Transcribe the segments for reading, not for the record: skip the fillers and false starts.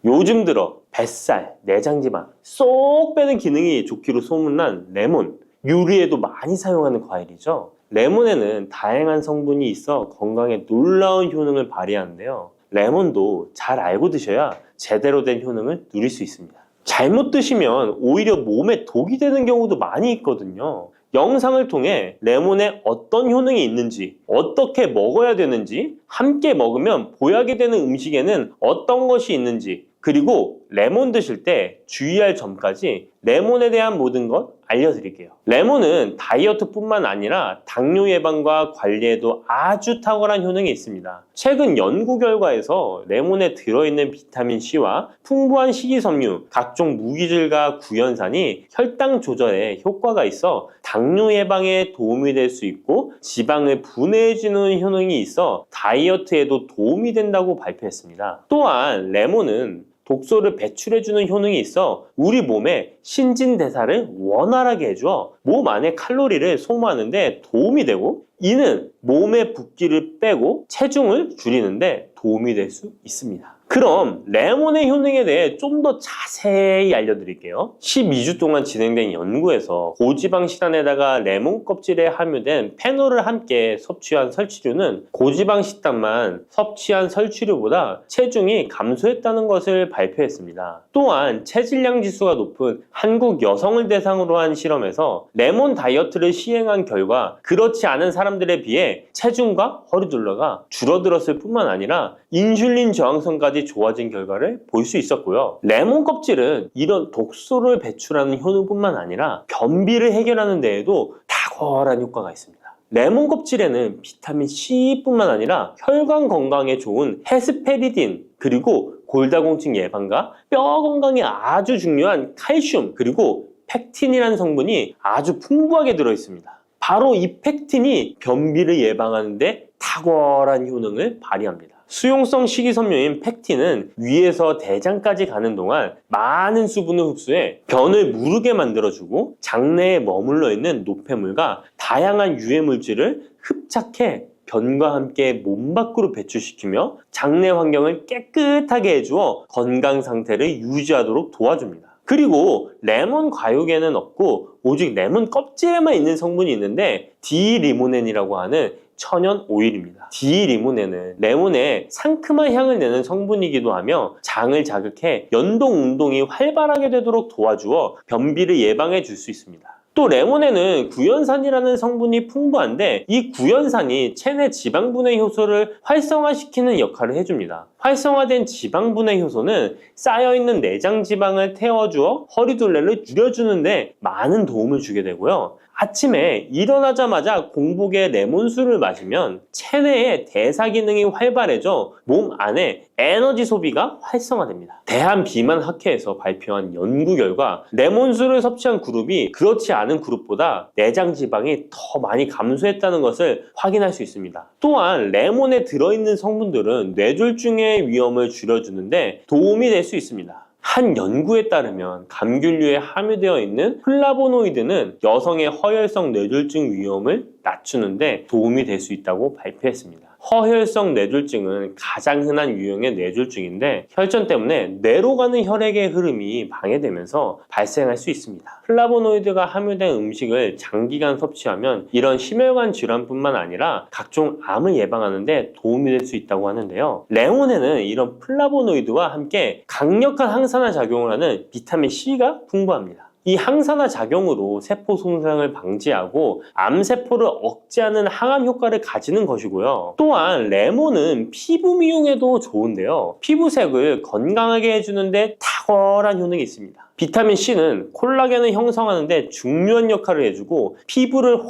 요즘 들어 뱃살, 내장지방 쏙 빼는 기능이 좋기로 소문난 레몬, 요리에도 많이 사용하는 과일이죠. 레몬에는 다양한 성분이 있어 건강에 놀라운 효능을 발휘하는데요. 레몬도 잘 알고 드셔야 제대로 된 효능을 누릴 수 있습니다. 잘못 드시면 오히려 몸에 독이 되는 경우도 많이 있거든요. 영상을 통해 레몬에 어떤 효능이 있는지, 어떻게 먹어야 되는지, 함께 먹으면 보약이 되는 음식에는 어떤 것이 있는지, 그리고 레몬 드실 때 주의할 점까지 레몬에 대한 모든 것 알려드릴게요. 레몬은 다이어트뿐만 아니라 당뇨 예방과 관리에도 아주 탁월한 효능이 있습니다. 최근 연구 결과에서 레몬에 들어있는 비타민C와 풍부한 식이섬유, 각종 무기질과 구연산이 혈당 조절에 효과가 있어 당뇨 예방에 도움이 될 수 있고 지방을 분해해주는 효능이 있어 다이어트에도 도움이 된다고 발표했습니다. 또한 레몬은 독소를 배출해주는 효능이 있어 우리 몸의 신진대사를 원활하게 해줘 몸 안에 칼로리를 소모하는데 도움이 되고, 이는 몸의 붓기를 빼고 체중을 줄이는데 도움이 될 수 있습니다. 그럼 레몬의 효능에 대해 좀 더 자세히 알려드릴게요. 12주 동안 진행된 연구에서 고지방 식단에다가 레몬 껍질에 함유된 페놀을 함께 섭취한 설치류는 고지방 식단만 섭취한 설치류보다 체중이 감소했다는 것을 발표했습니다. 또한 체질량 지수가 높은 한국 여성을 대상으로 한 실험에서 레몬 다이어트를 시행한 결과 그렇지 않은 사람들에 비해 체중과 허리둘러가 줄어들었을 뿐만 아니라 인슐린 저항성까지 좋아진 결과를 볼 수 있었고요. 레몬 껍질은 이런 독소를 배출하는 효능뿐만 아니라 변비를 해결하는 데에도 탁월한 효과가 있습니다. 레몬 껍질에는 비타민 C뿐만 아니라 혈관 건강에 좋은 헤스페리딘, 그리고 골다공증 예방과 뼈 건강에 아주 중요한 칼슘, 그리고 펙틴이라는 성분이 아주 풍부하게 들어있습니다. 바로 이 펙틴이 변비를 예방하는 데 탁월한 효능을 발휘합니다. 수용성 식이섬유인 펙틴은 위에서 대장까지 가는 동안 많은 수분을 흡수해 변을 무르게 만들어주고 장내에 머물러 있는 노폐물과 다양한 유해 물질을 흡착해 변과 함께 몸 밖으로 배출시키며 장내 환경을 깨끗하게 해주어 건강 상태를 유지하도록 도와줍니다. 그리고 레몬 과육에는 없고 오직 레몬 껍질에만 있는 성분이 있는데 디리모넨이라고 하는 천연 오일입니다. 디리모넨은 레몬에 상큼한 향을 내는 성분이기도 하며 장을 자극해 연동 운동이 활발하게 되도록 도와주어 변비를 예방해 줄 수 있습니다. 또 레몬에는 구연산이라는 성분이 풍부한데 이 구연산이 체내 지방분해 효소를 활성화시키는 역할을 해줍니다. 활성화된 지방분해 효소는 쌓여있는 내장 지방을 태워주어 허리둘레를 줄여주는데 많은 도움을 주게 되고요. 아침에 일어나자마자 공복에 레몬수를 마시면 체내의 대사 기능이 활발해져 몸 안에 에너지 소비가 활성화됩니다. 대한비만학회에서 발표한 연구 결과 레몬수를 섭취한 그룹이 그렇지 않은 그룹보다 내장 지방이 더 많이 감소했다는 것을 확인할 수 있습니다. 또한 레몬에 들어있는 성분들은 뇌졸중의 위험을 줄여주는데 도움이 될 수 있습니다. 한 연구에 따르면 감귤류에 함유되어 있는 플라보노이드는 여성의 허혈성 뇌졸중 위험을 낮추는데 도움이 될 수 있다고 발표했습니다. 허혈성 뇌졸중은 가장 흔한 유형의 뇌졸중인데 혈전 때문에 뇌로 가는 혈액의 흐름이 방해되면서 발생할 수 있습니다. 플라보노이드가 함유된 음식을 장기간 섭취하면 이런 심혈관 질환뿐만 아니라 각종 암을 예방하는 데 도움이 될 수 있다고 하는데요. 레몬에는 이런 플라보노이드와 함께 강력한 항산화 작용을 하는 비타민 C가 풍부합니다. 이 항산화 작용으로 세포 손상을 방지하고 암세포를 억제하는 항암 효과를 가지는 것이고요. 또한 레몬은 피부 미용에도 좋은데요. 피부색을 건강하게 해주는데 탁월한 효능이 있습니다. 비타민 C는 콜라겐을 형성하는 데 중요한 역할을 해주고 피부를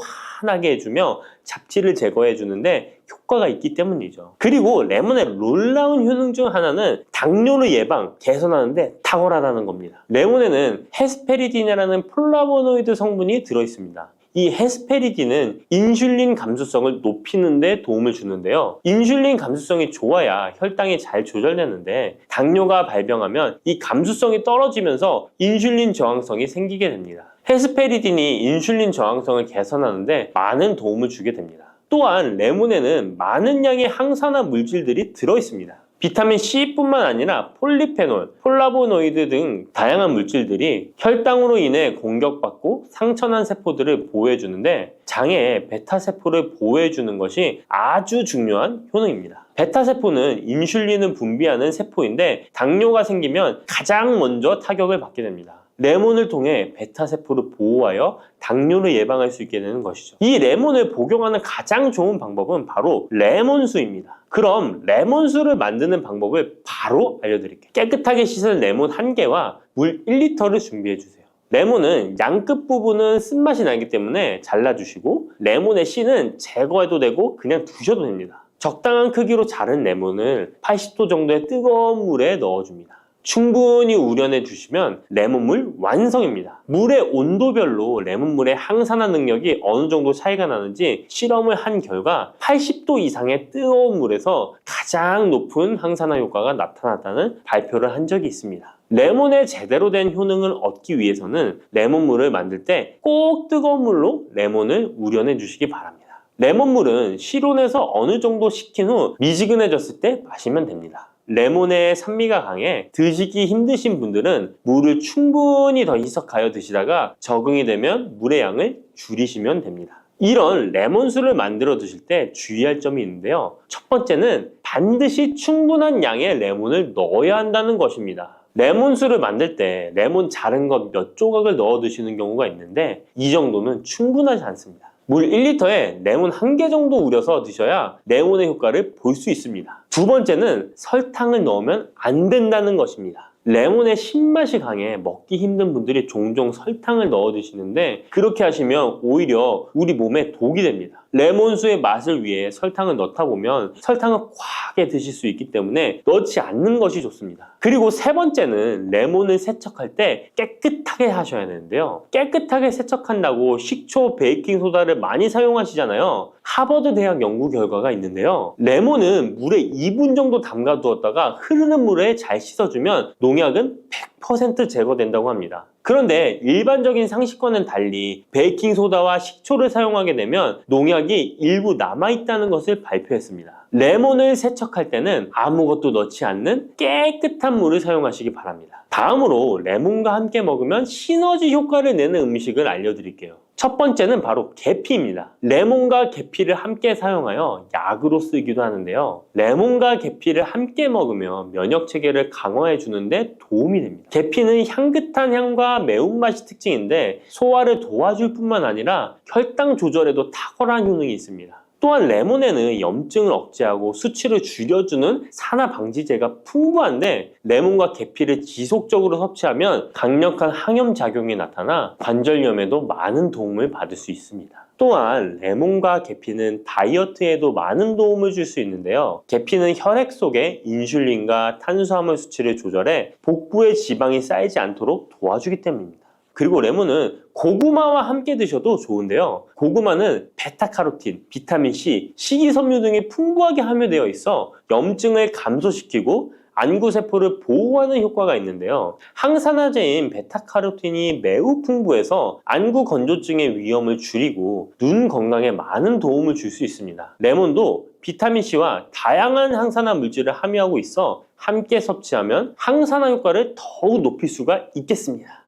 환하게 해주며 잡티를 제거해 주는데 효과가 있기 때문이죠. 그리고 레몬의 놀라운 효능 중 하나는 당뇨를 예방, 개선하는 데 탁월하다는 겁니다. 레몬에는 헤스페리딘이라는 플라보노이드 성분이 들어있습니다. 이 헤스페리딘은 인슐린 감수성을 높이는 데 도움을 주는데요. 인슐린 감수성이 좋아야 혈당이 잘 조절되는데 당뇨가 발병하면 이 감수성이 떨어지면서 인슐린 저항성이 생기게 됩니다. 헤스페리딘이 인슐린 저항성을 개선하는 데 많은 도움을 주게 됩니다. 또한 레몬에는 많은 양의 항산화 물질들이 들어있습니다. 비타민 C뿐만 아니라 폴리페놀, 폴라보노이드 등 다양한 물질들이 혈당으로 인해 공격받고 상처난 세포들을 보호해주는데 장의 베타세포를 보호해주는 것이 아주 중요한 효능입니다. 베타세포는 인슐린을 분비하는 세포인데 당뇨가 생기면 가장 먼저 타격을 받게 됩니다. 레몬을 통해 베타세포를 보호하여 당뇨를 예방할 수 있게 되는 것이죠. 이 레몬을 복용하는 가장 좋은 방법은 바로 레몬수입니다. 그럼 레몬수를 만드는 방법을 바로 알려드릴게요. 깨끗하게 씻은 레몬 1개와 물 1리터를 준비해주세요. 레몬은 양끝 부분은 쓴맛이 나기 때문에 잘라주시고 레몬의 씨는 제거해도 되고 그냥 두셔도 됩니다. 적당한 크기로 자른 레몬을 80도 정도의 뜨거운 물에 넣어줍니다. 충분히 우려내 주시면 레몬물 완성입니다. 물의 온도별로 레몬물의 항산화 능력이 어느 정도 차이가 나는지 실험을 한 결과 80도 이상의 뜨거운 물에서 가장 높은 항산화 효과가 나타났다는 발표를 한 적이 있습니다. 레몬의 제대로 된 효능을 얻기 위해서는 레몬물을 만들 때 꼭 뜨거운 물로 레몬을 우려내 주시기 바랍니다. 레몬물은 실온에서 어느 정도 식힌 후 미지근해졌을 때 마시면 됩니다. 레몬의 산미가 강해 드시기 힘드신 분들은 물을 충분히 더 희석하여 드시다가 적응이 되면 물의 양을 줄이시면 됩니다. 이런 레몬수를 만들어 드실 때 주의할 점이 있는데요. 첫 번째는 반드시 충분한 양의 레몬을 넣어야 한다는 것입니다. 레몬수를 만들 때 레몬 자른 것 몇 조각을 넣어 드시는 경우가 있는데 이 정도는 충분하지 않습니다. 물 1리터에 레몬 1개 정도 우려서 드셔야 레몬의 효과를 볼 수 있습니다. 두 번째는 설탕을 넣으면 안 된다는 것입니다. 레몬의 신맛이 강해 먹기 힘든 분들이 종종 설탕을 넣어 드시는데 그렇게 하시면 오히려 우리 몸에 독이 됩니다. 레몬수의 맛을 위해 설탕을 넣다 보면 설탕을 과하게 드실 수 있기 때문에 넣지 않는 것이 좋습니다. 그리고 세 번째는 레몬을 세척할 때 깨끗하게 하셔야 되는데요. 깨끗하게 세척한다고 식초, 베이킹소다를 많이 사용하시잖아요. 하버드 대학 연구 결과가 있는데요. 레몬은 물에 2분 정도 담가 두었다가 흐르는 물에 잘 씻어주면 농약은 100% 제거된다고 합니다. 그런데 일반적인 상식과는 달리 베이킹소다와 식초를 사용하게 되면 농약이 일부 남아있다는 것을 발표했습니다. 레몬을 세척할 때는 아무것도 넣지 않는 깨끗한 물을 사용하시기 바랍니다. 다음으로 레몬과 함께 먹으면 시너지 효과를 내는 음식을 알려드릴게요. 첫 번째는 바로 계피입니다. 레몬과 계피를 함께 사용하여 약으로 쓰기도 하는데요. 레몬과 계피를 함께 먹으면 면역 체계를 강화해 주는데 도움이 됩니다. 계피는 향긋한 향과 매운맛이 특징인데 소화를 도와줄 뿐만 아니라 혈당 조절에도 탁월한 효능이 있습니다. 또한 레몬에는 염증을 억제하고 수치를 줄여주는 산화 방지제가 풍부한데 레몬과 계피를 지속적으로 섭취하면 강력한 항염 작용이 나타나 관절염에도 많은 도움을 받을 수 있습니다. 또한 레몬과 계피는 다이어트에도 많은 도움을 줄 수 있는데요. 계피는 혈액 속에 인슐린과 탄수화물 수치를 조절해 복부에 지방이 쌓이지 않도록 도와주기 때문입니다. 그리고 레몬은 고구마와 함께 드셔도 좋은데요. 고구마는 베타카로틴, 비타민C, 식이섬유 등이 풍부하게 함유되어 있어 염증을 감소시키고 안구세포를 보호하는 효과가 있는데요. 항산화제인 베타카로틴이 매우 풍부해서 안구 건조증의 위험을 줄이고 눈 건강에 많은 도움을 줄 수 있습니다. 레몬도 비타민C와 다양한 항산화 물질을 함유하고 있어 함께 섭취하면 항산화 효과를 더욱 높일 수가 있겠습니다.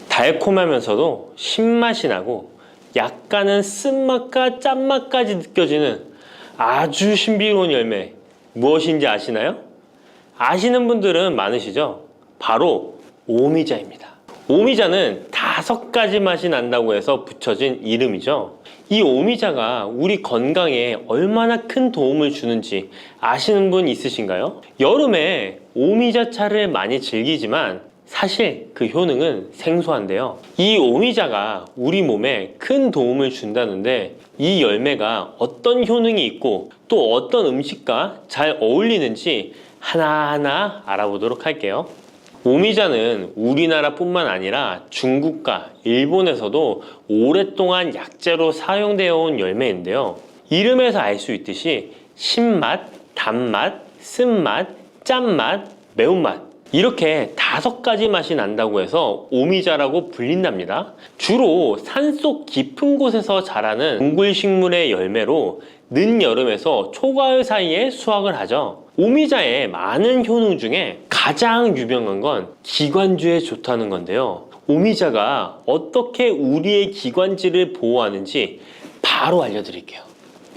달콤하면서도 신맛이 나고 약간은 쓴맛과 짠맛까지 느껴지는 아주 신비로운 열매 무엇인지 아시나요? 아시는 분들은 많으시죠? 바로 오미자입니다. 오미자는 5가지 맛이 난다고 해서 붙여진 이름이죠. 이 오미자가 우리 건강에 얼마나 큰 도움을 주는지 아시는 분 있으신가요? 여름에 오미자차를 많이 즐기지만 사실 그 효능은 생소한데요. 이 오미자가 우리 몸에 큰 도움을 준다는데 이 열매가 어떤 효능이 있고 또 어떤 음식과 잘 어울리는지 하나하나 알아보도록 할게요. 오미자는 우리나라뿐만 아니라 중국과 일본에서도 오랫동안 약재로 사용되어 온 열매인데요. 이름에서 알 수 있듯이 신맛, 단맛, 쓴맛, 짠맛, 매운맛 이렇게 5가지 맛이 난다고 해서 오미자라고 불린답니다. 주로 산속 깊은 곳에서 자라는 동굴식물의 열매로 늦여름에서 초가을 사이에 수확을 하죠. 오미자의 많은 효능 중에 가장 유명한 건 기관지에 좋다는 건데요. 오미자가 어떻게 우리의 기관지를 보호하는지 바로 알려드릴게요.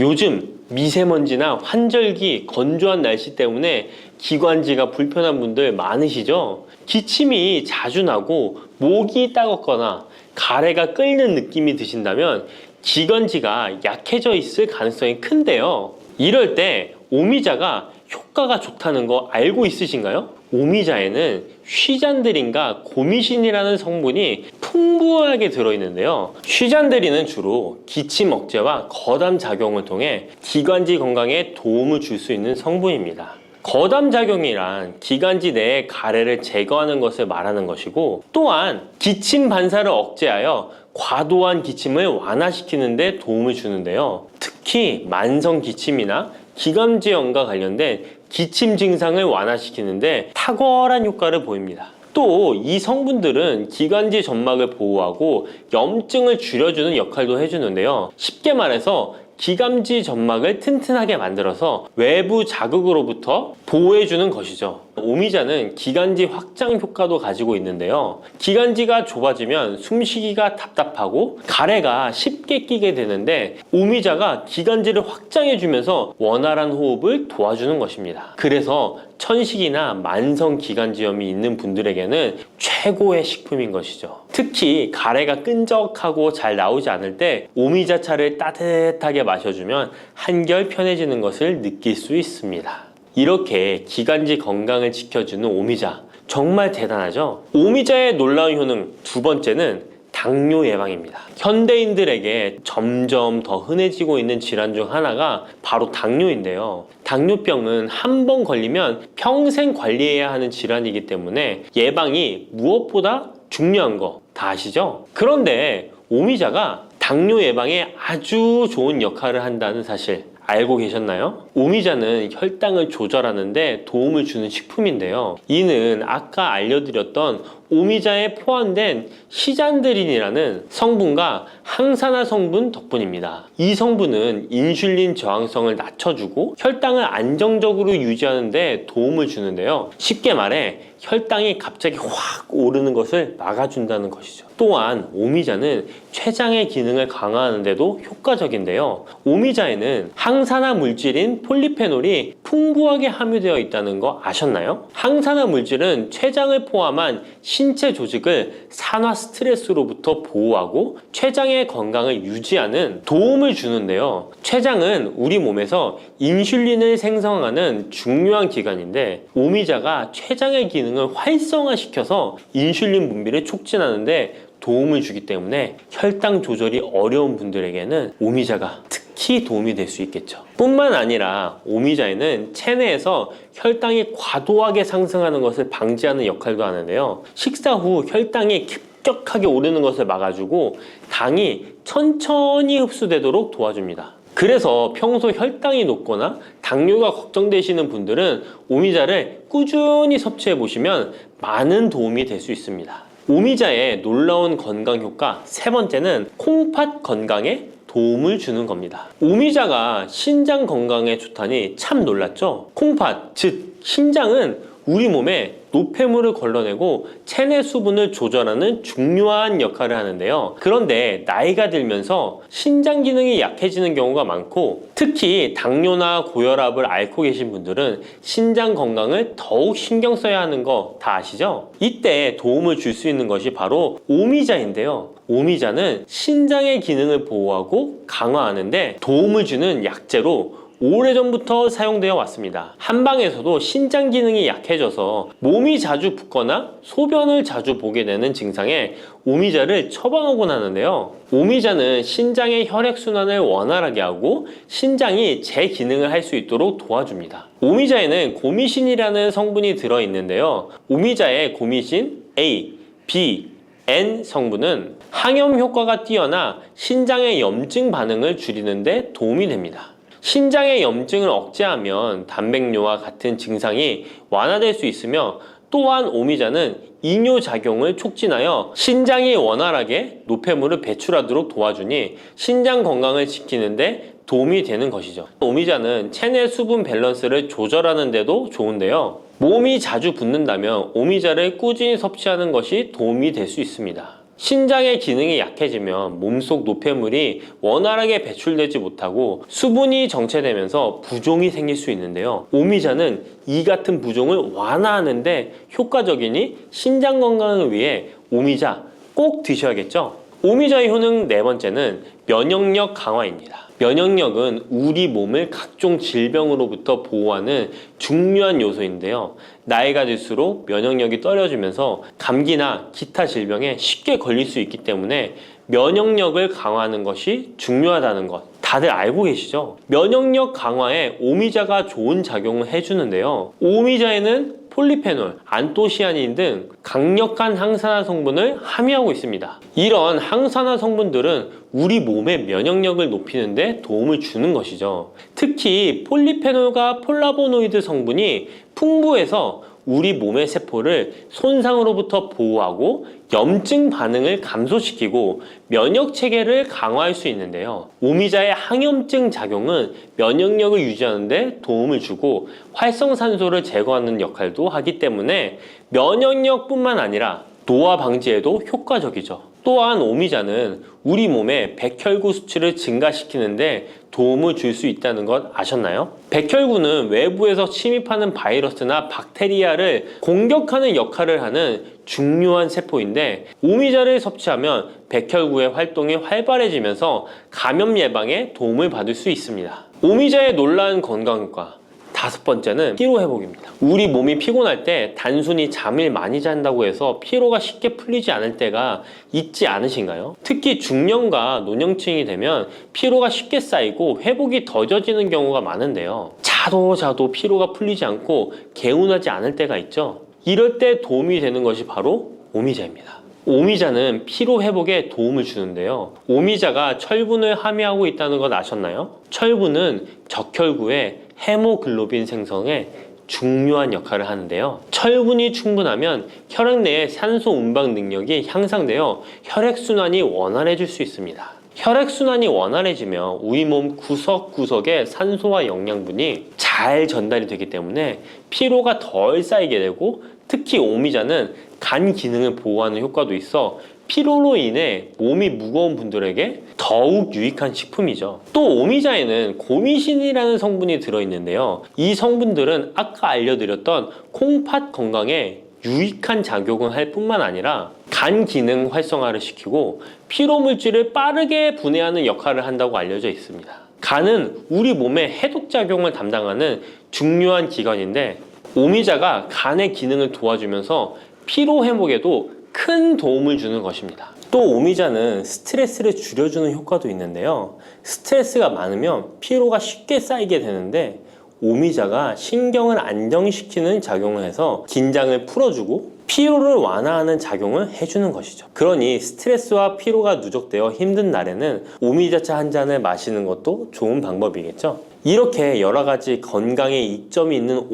요즘 미세먼지나 환절기, 건조한 날씨 때문에 기관지가 불편한 분들 많으시죠? 기침이 자주 나고 목이 따갑거나 가래가 끓는 느낌이 드신다면 기관지가 약해져 있을 가능성이 큰데요. 이럴 때 오미자가 효과가 좋다는 거 알고 있으신가요? 오미자에는 쉬잔드린과 고미신이라는 성분이 풍부하게 들어있는데요. 쉬잔드린은 주로 기침 억제와 거담 작용을 통해 기관지 건강에 도움을 줄 수 있는 성분입니다. 거담 작용이란 기관지 내의 가래를 제거하는 것을 말하는 것이고, 또한 기침 반사를 억제하여 과도한 기침을 완화시키는 데 도움을 주는데요. 특히 만성 기침이나 기관지염과 관련된 기침 증상을 완화시키는데 탁월한 효과를 보입니다. 또 이 성분들은 기관지 점막을 보호하고 염증을 줄여주는 역할도 해주는데요. 쉽게 말해서 기관지 점막을 튼튼하게 만들어서 외부 자극으로부터 보호해주는 것이죠. 오미자는 기관지 확장 효과도 가지고 있는데요. 기관지가 좁아지면 숨쉬기가 답답하고 가래가 쉽게 끼게 되는데, 오미자가 기관지를 확장해주면서 원활한 호흡을 도와주는 것입니다. 그래서 천식이나 만성 기관지염이 있는 분들에게는 최고의 식품인 것이죠. 특히 가래가 끈적하고 잘 나오지 않을 때 오미자차를 따뜻하게 마셔주면 한결 편해지는 것을 느낄 수 있습니다. 이렇게 기관지 건강을 지켜주는 오미자, 정말 대단하죠? 오미자의 놀라운 효능 두 번째는 당뇨 예방입니다. 현대인들에게 점점 더 흔해지고 있는 질환 중 하나가 바로 당뇨인데요. 당뇨병은 한 번 걸리면 평생 관리해야 하는 질환이기 때문에 예방이 무엇보다 중요한 거 다 아시죠? 그런데 오미자가 당뇨 예방에 아주 좋은 역할을 한다는 사실 알고 계셨나요? 오미자는 혈당을 조절하는 데 도움을 주는 식품인데요. 이는 아까 알려드렸던 오미자에 포함된 시잔드린이라는 성분과 항산화 성분 덕분입니다. 이 성분은 인슐린 저항성을 낮춰주고 혈당을 안정적으로 유지하는 데 도움을 주는데요. 쉽게 말해 혈당이 갑자기 확 오르는 것을 막아준다는 것이죠. 또한 오미자는 췌장의 기능을 강화하는 데도 효과적인데요. 오미자에는 항산화 물질인 폴리페놀이 풍부하게 함유되어 있다는 거 아셨나요? 항산화 물질은 췌장을 포함한 신체 조직을 산화 스트레스로부터 보호하고 췌장의 건강을 유지하는 도움을 주는데요. 췌장은 우리 몸에서 인슐린을 생성하는 중요한 기관인데, 오미자가 췌장의 기능을 활성화시켜서 인슐린 분비를 촉진하는데 도움을 주기 때문에 혈당 조절이 어려운 분들에게는 오미자가 특히 도움이 될 수 있겠죠. 뿐만 아니라 오미자에는 체내에서 혈당이 과도하게 상승하는 것을 방지하는 역할도 하는데요. 식사 후 혈당이 급격하게 오르는 것을 막아주고 당이 천천히 흡수되도록 도와줍니다. 그래서 평소 혈당이 높거나 당뇨가 걱정되시는 분들은 오미자를 꾸준히 섭취해 보시면 많은 도움이 될 수 있습니다. 오미자의 놀라운 건강 효과 세 번째는 콩팥 건강에 도움을 주는 겁니다. 오미자가 신장 건강에 좋다니 참 놀랐죠? 콩팥, 즉 신장은 우리 몸에 노폐물을 걸러내고 체내 수분을 조절하는 중요한 역할을 하는데요. 그런데 나이가 들면서 신장 기능이 약해지는 경우가 많고, 특히 당뇨나 고혈압을 앓고 계신 분들은 신장 건강을 더욱 신경 써야 하는 거 다 아시죠? 이때 도움을 줄 수 있는 것이 바로 오미자인데요. 오미자는 신장의 기능을 보호하고 강화하는데 도움을 주는 약재로 오래전부터 사용되어 왔습니다. 한방에서도 신장 기능이 약해져서 몸이 자주 붓거나 소변을 자주 보게 되는 증상에 오미자를 처방하곤 하는데요. 오미자는 신장의 혈액순환을 원활하게 하고 신장이 재기능을 할 수 있도록 도와줍니다. 오미자에는 고미신이라는 성분이 들어있는데요. 오미자의 고미신 A, B, N 성분은 항염 효과가 뛰어나 신장의 염증 반응을 줄이는 데 도움이 됩니다. 신장의 염증을 억제하면 단백뇨와 같은 증상이 완화될 수 있으며, 또한 오미자는 이뇨작용을 촉진하여 신장이 원활하게 노폐물을 배출하도록 도와주니 신장 건강을 지키는데 도움이 되는 것이죠. 오미자는 체내 수분 밸런스를 조절하는 데도 좋은데요. 몸이 자주 붓는다면 오미자를 꾸준히 섭취하는 것이 도움이 될 수 있습니다. 신장의 기능이 약해지면 몸속 노폐물이 원활하게 배출되지 못하고 수분이 정체되면서 부종이 생길 수 있는데요. 오미자는 이 같은 부종을 완화하는데 효과적이니 신장 건강을 위해 오미자 꼭 드셔야겠죠. 오미자의 효능 네 번째는 면역력 강화입니다. 면역력은 우리 몸을 각종 질병으로부터 보호하는 중요한 요소인데요. 나이가 들수록 면역력이 떨어지면서 감기나 기타 질병에 쉽게 걸릴 수 있기 때문에 면역력을 강화하는 것이 중요하다는 것 다들 알고 계시죠? 면역력 강화에 오미자가 좋은 작용을 해주는데요. 오미자에는 폴리페놀, 안토시아닌 등 강력한 항산화 성분을 함유하고 있습니다. 이런 항산화 성분들은 우리 몸의 면역력을 높이는 데 도움을 주는 것이죠. 특히 폴리페놀과 폴라보노이드 성분이 풍부해서 우리 몸의 세포를 손상으로부터 보호하고 염증 반응을 감소시키고 면역 체계를 강화할 수 있는데요. 오미자의 항염증 작용은 면역력을 유지하는 데 도움을 주고 활성산소를 제거하는 역할도 하기 때문에 면역력뿐만 아니라 노화 방지에도 효과적이죠. 또한 오미자는 우리 몸의 백혈구 수치를 증가시키는데 도움을 줄 수 있다는 것 아셨나요? 백혈구는 외부에서 침입하는 바이러스나 박테리아를 공격하는 역할을 하는 중요한 세포인데 오미자를 섭취하면 백혈구의 활동이 활발해지면서 감염 예방에 도움을 받을 수 있습니다. 오미자의 놀라운 건강효과 다섯 번째는 피로 회복입니다. 우리 몸이 피곤할 때 단순히 잠을 많이 잔다고 해서 피로가 쉽게 풀리지 않을 때가 있지 않으신가요? 특히 중년과 노년층이 되면 피로가 쉽게 쌓이고 회복이 더뎌지는 경우가 많은데요. 자도 피로가 풀리지 않고 개운하지 않을 때가 있죠. 이럴 때 도움이 되는 것이 바로 오미자입니다. 오미자는 피로 회복에 도움을 주는데요. 오미자가 철분을 함유하고 있다는 것 아셨나요? 철분은 적혈구의 헤모글로빈 생성에 중요한 역할을 하는데요. 철분이 충분하면 혈액 내의 산소 운반 능력이 향상되어 혈액순환이 원활해질 수 있습니다. 혈액순환이 원활해지면 우리 몸 구석구석에 산소와 영양분이 잘 전달이 되기 때문에 피로가 덜 쌓이게 되고 특히 오미자는 간 기능을 보호하는 효과도 있어 피로로 인해 몸이 무거운 분들에게 더욱 유익한 식품이죠. 또 오미자에는 고미신이라는 성분이 들어있는데요. 이 성분들은 아까 알려드렸던 콩팥 건강에 유익한 작용을 할 뿐만 아니라 간 기능 활성화를 시키고 피로 물질을 빠르게 분해하는 역할을 한다고 알려져 있습니다. 간은 우리 몸의 해독 작용을 담당하는 중요한 기관인데 오미자가 간의 기능을 도와주면서 피로 회복에도 큰 도움을 주는 것입니다. 또 오미자는 스트레스를 줄여주는 효과도 있는데요. 스트레스가 많으면 피로가 쉽게 쌓이게 되는데 오미자가 신경을 안정시키는 작용을 해서 긴장을 풀어주고 피로를 완화하는 작용을 해주는 것이죠. 그러니 스트레스와 피로가 누적되어 힘든 날에는 오미자차 한 잔을 마시는 것도 좋은 방법이겠죠. 이렇게 여러 가지 건강에 이점이 있는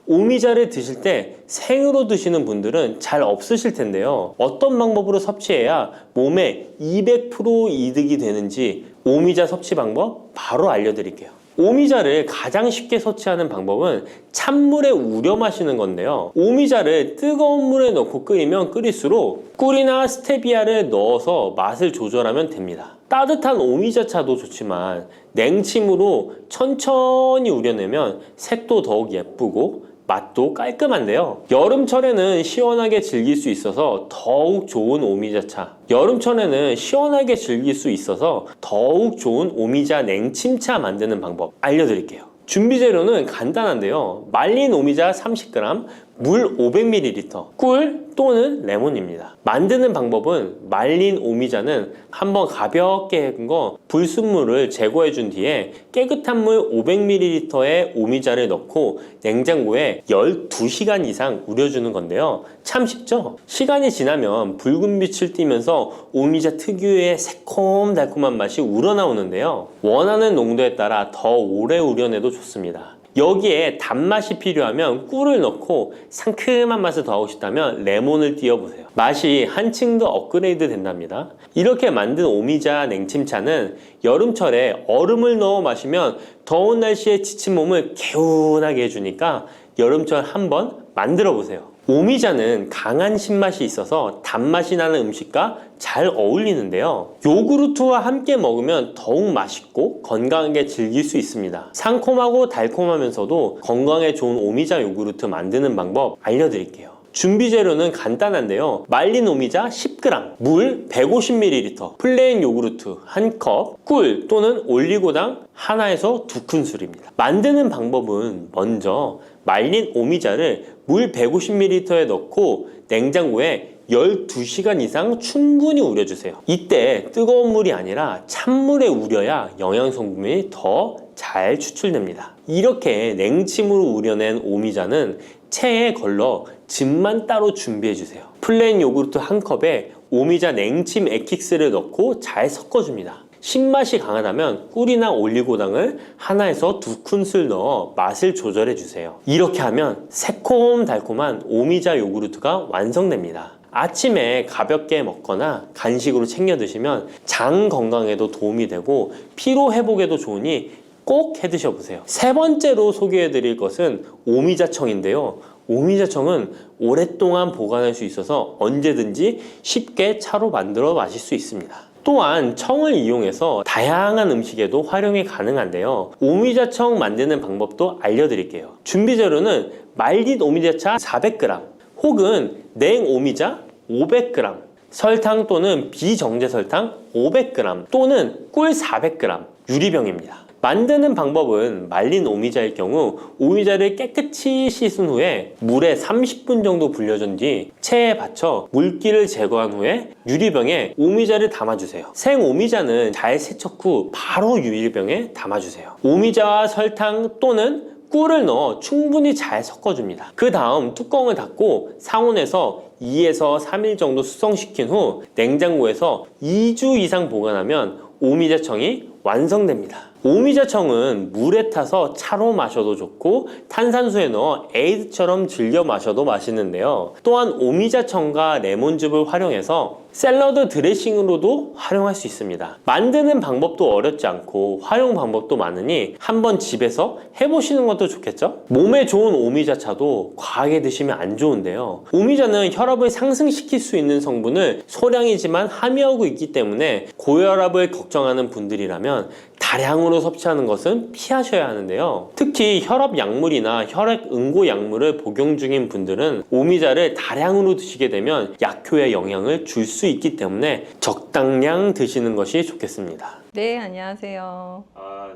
오미자를 드실 때 생으로 드시는 분들은 잘 없으실 텐데요. 어떤 방법으로 섭취해야 몸에 200% 이득이 되는지 오미자 섭취 방법 바로 알려드릴게요. 오미자를 가장 쉽게 섭취하는 방법은 찬물에 우려 마시는 건데요. 오미자를 뜨거운 물에 넣고 끓이면 끓일수록 꿀이나 스테비아를 넣어서 맛을 조절하면 됩니다. 따뜻한 오미자차도 좋지만 냉침으로 천천히 우려내면 색도 더욱 예쁘고 맛도 깔끔한데요. 여름철에는 시원하게 즐길 수 있어서 더욱 좋은 오미자차, 여름철에는 시원하게 즐길 수 있어서 더욱 좋은 오미자 냉침차 만드는 방법 알려드릴게요. 준비 재료는 간단한데요. 말린 오미자 30g, 물 500ml, 꿀 또는 레몬입니다. 만드는 방법은 말린 오미자는 한번 가볍게 헹군 거 불순물을 제거해 준 뒤에 깨끗한 물 500ml에 오미자를 넣고 냉장고에 12시간 이상 우려주는 건데요. 참 쉽죠? 시간이 지나면 붉은 빛을 띠면서 오미자 특유의 새콤달콤한 맛이 우러나오는데요. 원하는 농도에 따라 더 오래 우려내도 좋습니다. 여기에 단맛이 필요하면 꿀을 넣고 상큼한 맛을 더하고 싶다면 레몬을 띄워보세요. 맛이 한층 더 업그레이드 된답니다. 이렇게 만든 오미자 냉침차는 여름철에 얼음을 넣어 마시면 더운 날씨에 지친 몸을 개운하게 해주니까 여름철 한번 만들어 보세요. 오미자는 강한 신맛이 있어서 단맛이 나는 음식과 잘 어울리는데요. 요구르트와 함께 먹으면 더욱 맛있고 건강하게 즐길 수 있습니다. 상콤하고 달콤하면서도 건강에 좋은 오미자 요구르트 만드는 방법 알려드릴게요. 준비 재료는 간단한데요. 말린 오미자 10g, 물 150ml, 플레인 요구르트 1컵, 꿀 또는 올리고당 하나에서 2큰술입니다. 만드는 방법은 먼저 말린 오미자를 물 150ml에 넣고 냉장고에 12시간 이상 충분히 우려주세요. 이때 뜨거운 물이 아니라 찬물에 우려야 영양성분이 더 잘 추출됩니다. 이렇게 냉침으로 우려낸 오미자는 체에 걸러 즙만 따로 준비해주세요. 플레인 요구르트 1컵에 오미자 냉침 액기스를 넣고 잘 섞어줍니다. 신맛이 강하다면 꿀이나 올리고당을 하나에서 2큰술 넣어 맛을 조절해주세요. 이렇게 하면 새콤달콤한 오미자 요구르트가 완성됩니다. 아침에 가볍게 먹거나 간식으로 챙겨 드시면 장 건강에도 도움이 되고 피로 회복에도 좋으니 꼭 해 드셔보세요. 세 번째로 소개해 드릴 것은 오미자청인데요. 오미자청은 오랫동안 보관할 수 있어서 언제든지 쉽게 차로 만들어 마실 수 있습니다. 또한 청을 이용해서 다양한 음식에도 활용이 가능한데요. 오미자청 만드는 방법도 알려드릴게요. 준비 재료는 말린 오미자차 400g 혹은 냉 오미자 500g, 설탕 또는 비정제 설탕 500g 또는 꿀 400g, 유리병입니다. 만드는 방법은 말린 오미자일 경우 오미자를 깨끗이 씻은 후에 물에 30분 정도 불려준 뒤 체에 받쳐 물기를 제거한 후에 유리병에 오미자를 담아주세요. 생 오미자는 잘 세척 후 바로 유리병에 담아주세요. 오미자와 설탕 또는 꿀을 넣어 충분히 잘 섞어줍니다. 그 다음 뚜껑을 닫고 상온에서 2에서 3일 정도 숙성시킨 후 냉장고에서 2주 이상 보관하면 오미자청이 완성됩니다. 오미자청은 물에 타서 차로 마셔도 좋고 탄산수에 넣어 에이드처럼 즐겨 마셔도 맛있는데요. 또한 오미자청과 레몬즙을 활용해서 샐러드 드레싱으로도 활용할 수 있습니다. 만드는 방법도 어렵지 않고 활용 방법도 많으니 한번 집에서 해보시는 것도 좋겠죠? 몸에 좋은 오미자차도 과하게 드시면 안 좋은데요. 오미자는 혈압을 상승시킬 수 있는 성분을 소량이지만 함유하고 있기 때문에 고혈압을 걱정하는 분들이라면 다량으로 섭취하는 것은 피하셔야 하는데요. 특히 혈압 약물이나 혈액 응고 약물을 복용 중인 분들은 오미자를 다량으로 드시게 되면 약효에 영향을 줄 수 있기 때문에 적당량 드시는 것이 좋겠습니다. 네, 안녕하세요.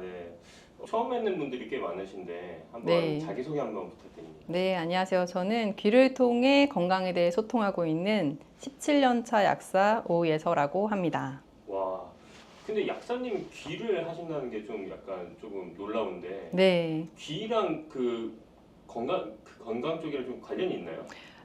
네. 처음 뵙는 분들이 꽤 많으신데 한번 네. 자기소개 한번 부탁드립니다. 네, 안녕하세요. 저는 귀를 통해 건강에 대해 소통하고 있는 17년차 약사 오예서라고 합니다. 와, 근데 약사님 귀를 하신다는 게 좀 약간 조금 놀라운데 네, 귀랑 그 건강 쪽이랑 좀 관련이 있나요?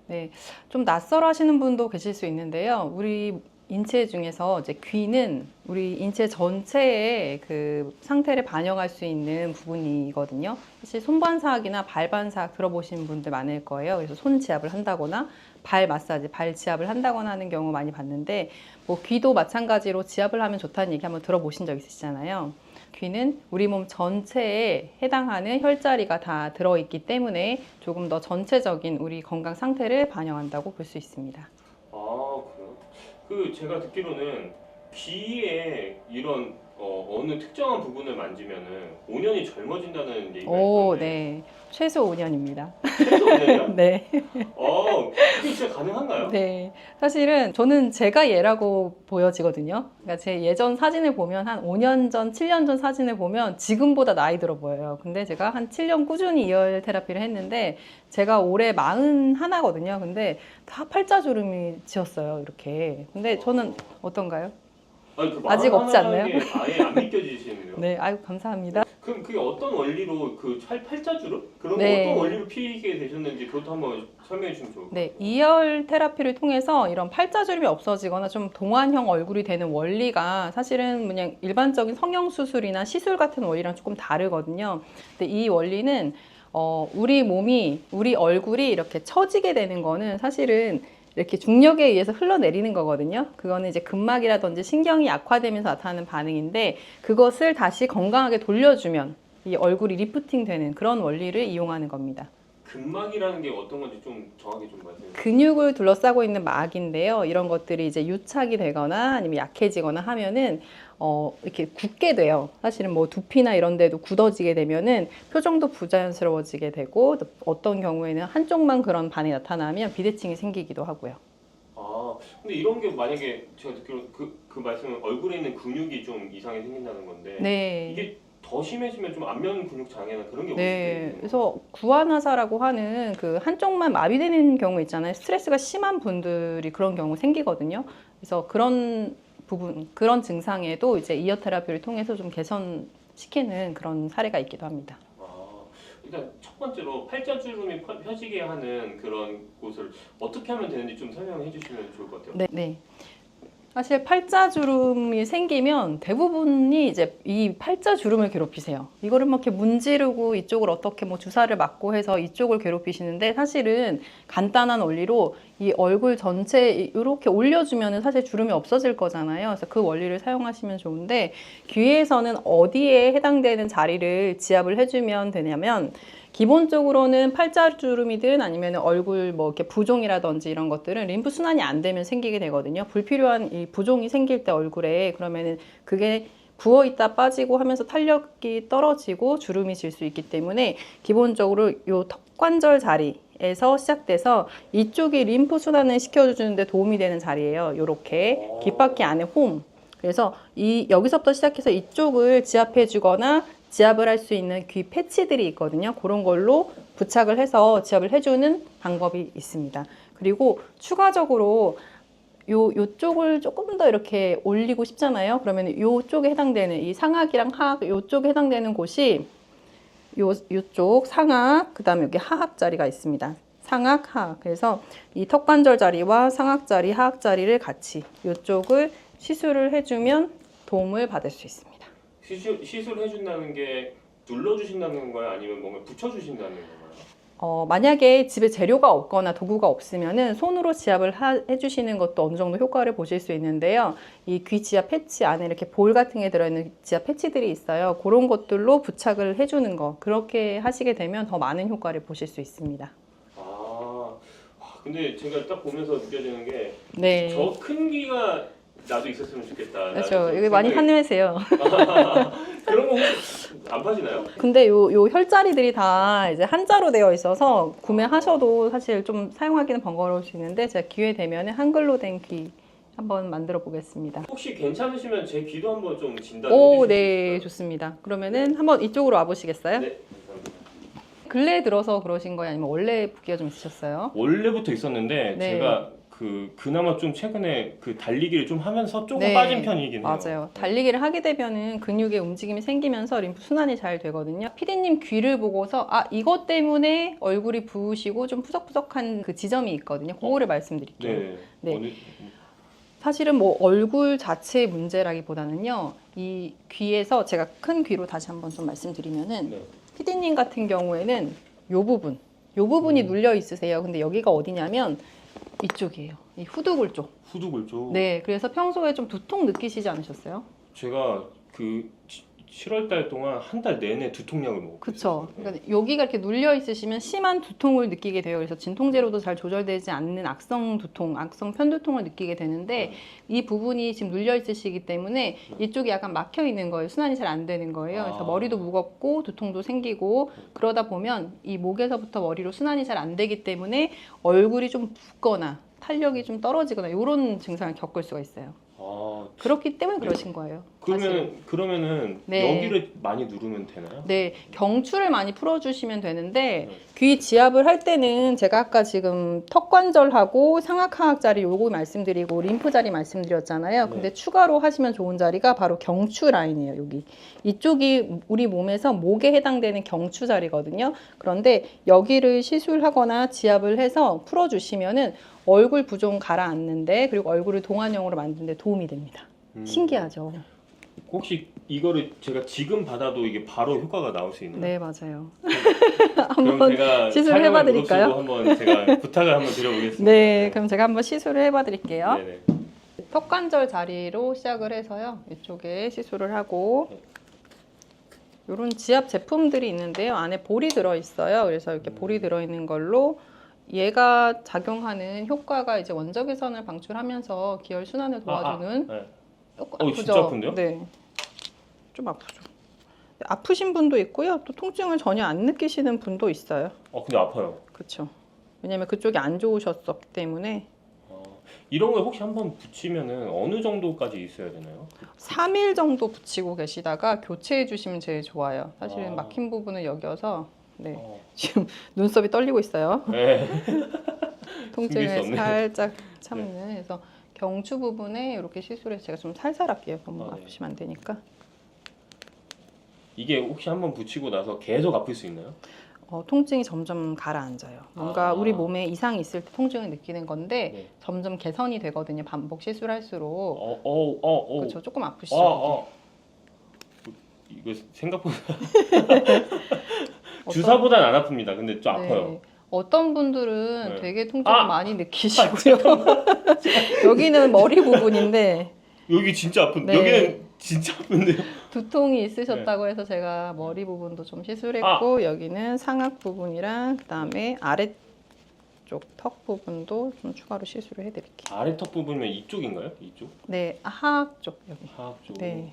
네, 좀 낯설어 하시는 분도 계실 수 있는데요. 우리 인체 중에서 이제 귀는 우리 인체 전체의 그 상태를 반영할 수 있는 부분이거든요. 사실 손반사학이나 발반사학 들어보신 분들 많을 거예요. 그래서 손 지압을 한다거나 발 마사지, 발 지압을 한다거나 하는 경우 많이 봤는데 뭐 귀도 마찬가지로 지압을 하면 좋다는 얘기 한번 들어보신 적 있으시잖아요. 귀는 우리 몸 전체에 해당하는 혈자리가 다 들어있기 때문에 조금 더 전체적인 우리 건강 상태를 반영한다고 볼 수 있습니다. 아, 그래요? 그 제가 듣기로는 귀에 이런 어느 특정한 부분을 만지면은 5년이 젊어진다는 얘기가 오, 있던데 네. 최소 5년입니다. 최소 5년이요? 네. 그게 진짜 가능한가요? 네. 사실은 저는 제가 얘라고 보여지거든요. 그러니까 제 예전 사진을 보면 한 5년 전, 7년 전 사진을 보면 지금보다 나이 들어 보여요. 근데 제가 한 7년 꾸준히 이열 테라피를 했는데 제가 올해 41거든요. 근데 다 팔자주름이 지었어요. 이렇게. 근데 저는 어떤가요? 아니, 그 아직 없지 않나요? 아예 안 믿겨지시네요. 네. 아유, 감사합니다. 그럼 그게 어떤 원리로 그 팔자주름 그런 네. 거 어떤 원리로 피게 되셨는지 그것도 한번 설명해 주시면 좋을 것 같아요. 네, 이열 테라피를 통해서 이런 팔자주름이 없어지거나 좀 동안형 얼굴이 되는 원리가 사실은 그냥 일반적인 성형 수술이나 시술 같은 원리랑 조금 다르거든요. 근데 이 원리는 우리 몸이, 우리 얼굴이 이렇게 처지게 되는 거는 사실은 이렇게 중력에 의해서 흘러내리는 거거든요. 그거는 이제 근막이라든지 신경이 약화되면서 나타나는 반응인데 그것을 다시 건강하게 돌려주면 이 얼굴이 리프팅 되는 그런 원리를 이용하는 겁니다. 근막이라는 게 어떤 건지 좀 정확히 좀 말씀해 주세요. 근육을 둘러싸고 있는 막인데요. 이런 것들이 이제 유착이 되거나 아니면 약해지거나 하면은 이렇게 굳게 돼요. 사실은 뭐 두피나 이런 데도 굳어지게 되면은 표정도 부자연스러워지게 되고 또 어떤 경우에는 한쪽만 그런 반응이 나타나면 비대칭이 생기기도 하고요. 아, 근데 이런 게 만약에 제가 듣기로 그 말씀은 얼굴에 있는 근육이 좀 이상이 생긴다는 건데 네. 이게 더 심해지면 좀 안면 근육 장애나 그런 게 네. 오실 그래서 구안화사라고 하는 그 한쪽만 마비되는 경우 있잖아요. 스트레스가 심한 분들이 그런 경우 생기거든요. 그래서 그런 부분, 그런 증상에도 이제 이어 테라피를 통해서 좀 개선시키는 그런 사례가 있기도 합니다. 일단 첫 번째로 팔자주름이 펴지게 하는 그런 곳을 어떻게 하면 되는지 좀 설명해 주시면 좋을 것 같아요. 네, 네. 사실 팔자주름이 생기면 대부분이 이제 이 팔자주름을 괴롭히세요. 이거를 막 이렇게 문지르고 이쪽을 어떻게 뭐 주사를 맞고 해서 이쪽을 괴롭히시는데 사실은 간단한 원리로 이 얼굴 전체 이렇게 올려주면은 사실 주름이 없어질 거잖아요. 그래서 그 원리를 사용하시면 좋은데 귀에서는 어디에 해당되는 자리를 지압을 해주면 되냐면 기본적으로는 팔자주름이든 아니면 얼굴 뭐 이렇게 부종이라든지 이런 것들은 림프 순환이 안 되면 생기게 되거든요. 불필요한 이 부종이 생길 때 얼굴에 그러면은 그게 부어 있다 빠지고 하면서 탄력이 떨어지고 주름이 질 수 있기 때문에 기본적으로 요 턱관절 자리에서 시작돼서 이쪽이 림프 순환을 시켜주는데 도움이 되는 자리예요. 요렇게 귓바퀴 안에 홈. 그래서 여기서부터 시작해서 이쪽을 지압해 주거나 지압을 할 수 있는 귀 패치들이 있거든요. 그런 걸로 부착을 해서 지압을 해주는 방법이 있습니다. 그리고 추가적으로 요쪽을 조금 더 이렇게 올리고 싶잖아요. 그러면 요쪽에 해당되는 이 상악이랑 하악, 요쪽에 해당되는 곳이 요쪽 상악, 그 다음에 여기 하악 자리가 있습니다. 상악, 하악. 그래서 이 턱관절 자리와 상악 자리, 하악 자리를 같이 요쪽을 시술을 해주면 도움을 받을 수 있습니다. 시술해준다는 게 눌러주신다는 건가요? 아니면 뭔가 붙여주신다는 건가요? 만약에 집에 재료가 없거나 도구가 없으면은 손으로 지압을 해주시는 것도 어느 정도 효과를 보실 수 있는데요. 이 귀 지압 패치 안에 이렇게 볼 같은 게 들어있는 지압 패치들이 있어요. 그런 것들로 부착을 해주는 거. 그렇게 하시게 되면 더 많은 효과를 보실 수 있습니다. 근데 제가 딱 보면서 느껴지는 게 네. 저 큰 귀가 나도 있었으면 좋겠다. 그렇죠. 여기 많이 판매하세요. 그런 거 혹시 안 파시나요? 근데 요 혈자리들이 다 이제 한자로 되어 있어서 구매하셔도 사실 좀 사용하기는 번거로울 수 있는데 제가 기회 되면 한글로 된 귀 한번 만들어 보겠습니다. 혹시 괜찮으시면 제 귀도 한번 좀 진단해 오, 주실 수 네, 있을까요? 좋습니다. 그러면은 한번 이쪽으로 와보시겠어요? 네, 감사합니다. 근래에 들어서 그러신 거예요? 아니면 원래 붓기가 좀 있으셨어요? 원래부터 있었는데 네. 제가 그나마 좀 최근에 그 달리기를 좀 하면서 조금 네, 빠진 편이긴 해요. 맞아요. 달리기를 하게 되면은 근육의 움직임이 생기면서 림프 순환이 잘 되거든요. 피디님 귀를 보고서 이것 때문에 얼굴이 부으시고 좀 푸석푸석한 그 지점이 있거든요. 그거를 말씀드릴게요. 네. 네. 사실은 뭐 얼굴 자체의 문제라기보다는요. 이 귀에서 제가 큰 귀로 다시 한번 좀 말씀드리면은 네. 피디님 같은 경우에는 요 부분이 눌려 있으세요. 근데 여기가 어디냐면 이쪽이에요. 이 후두골 쪽. 후두골 쪽. 네, 그래서 평소에 좀 두통 느끼시지 않으셨어요? 제가 그 7월 달 동안 한 달 내내 두통약을 먹었어요. 그쵸. 그러니까 여기가 이렇게 눌려 있으시면 심한 두통을 느끼게 돼요. 그래서 진통제로도 잘 조절되지 않는 악성 두통, 악성 편두통을 느끼게 되는데 이 부분이 지금 눌려 있으시기 때문에 이쪽이 약간 막혀 있는 거예요. 순환이 잘 안 되는 거예요. 그래서 머리도 무겁고 두통도 생기고 그러다 보면 이 목에서부터 머리로 순환이 잘 안 되기 때문에 얼굴이 좀 붓거나 탄력이 좀 떨어지거나 이런 증상을 겪을 수가 있어요. 그렇기 때문에 그러신 거예요. 사실은. 그러면은 네. 여기를 많이 누르면 되나요? 네, 경추를 많이 풀어주시면 되는데 네. 귀 지압을 할 때는 제가 아까 지금 턱관절하고 상악하악 자리 요거 말씀드리고 림프 자리 말씀드렸잖아요. 네. 근데 추가로 하시면 좋은 자리가 바로 경추 라인이에요. 여기 이쪽이 우리 몸에서 목에 해당되는 경추 자리거든요. 그런데 여기를 시술하거나 지압을 해서 풀어주시면은 얼굴 부종 가라앉는데 그리고 얼굴을 동안형으로 만드는데 도움이 됩니다. 신기하죠? 혹시 이거를 제가 지금 받아도 이게 바로 효과가 나올 수 있나요? 네, 맞아요. 그럼 한번 제가 시술을 촬영을 해봐드릴까요? 무릅쓰고 한번 제가 부탁을 한번 드려보겠습니다. 네, 그럼 제가 한번 시술을 해봐드릴게요. 네네. 턱관절 자리로 시작을 해서요. 이쪽에 시술을 하고 이런 지압 제품들이 있는데요. 안에 볼이 들어있어요. 그래서 이렇게 볼이 들어있는 걸로 얘가 작용하는 효과가 이제 원적외선을 방출하면서 기혈 순환을 도와주는 네. 아프죠? 진짜 아픈데요? 네, 좀 아프죠. 아프신 분도 있고요. 또 통증을 전혀 안 느끼시는 분도 있어요. 근데 아파요. 그렇죠. 왜냐면 그쪽이 안 좋으셨었기 때문에 이런 걸 혹시 한번 붙이면은 어느 정도까지 있어야 되나요? 3일 정도 붙이고 계시다가 교체해 주시면 제일 좋아요. 사실은 아. 막힌 부분은 여기여서 네. 어. 지금 눈썹이 떨리고 있어요. 네. 통증을 숨길 수 없네요. 살짝 참는. 그래서 경추 부분에 이렇게 시술해서 제가 좀 살살 할게요. 너무 네. 아프시면 안 되니까. 이게 혹시 한번 붙이고 나서 계속 아플 수 있나요? 통증이 점점 가라앉아요. 뭔가 우리 몸에 이상이 있을 때 통증을 느끼는 건데 네. 점점 개선이 되거든요. 반복 시술할수록. 그렇죠. 조금 아프시죠? 이거 생각보다 주사보단 안 아픕니다. 근데 좀 아파요. 네. 어떤 분들은 네. 되게 통증을 많이 느끼시고요. 여기는 머리 부분인데 여기 진짜 아픈. 네. 여기는 진짜 아픈데요. 두통이 있으셨다고 해서 제가 머리 부분도 좀 시술했고 여기는 상악 부분이랑 그다음에 아래쪽 턱 부분도 좀 추가로 시술을 해드릴게요. 아래 턱 부분이면 이쪽인가요? 이쪽? 네, 하악 쪽 여기. 하악 쪽. 네,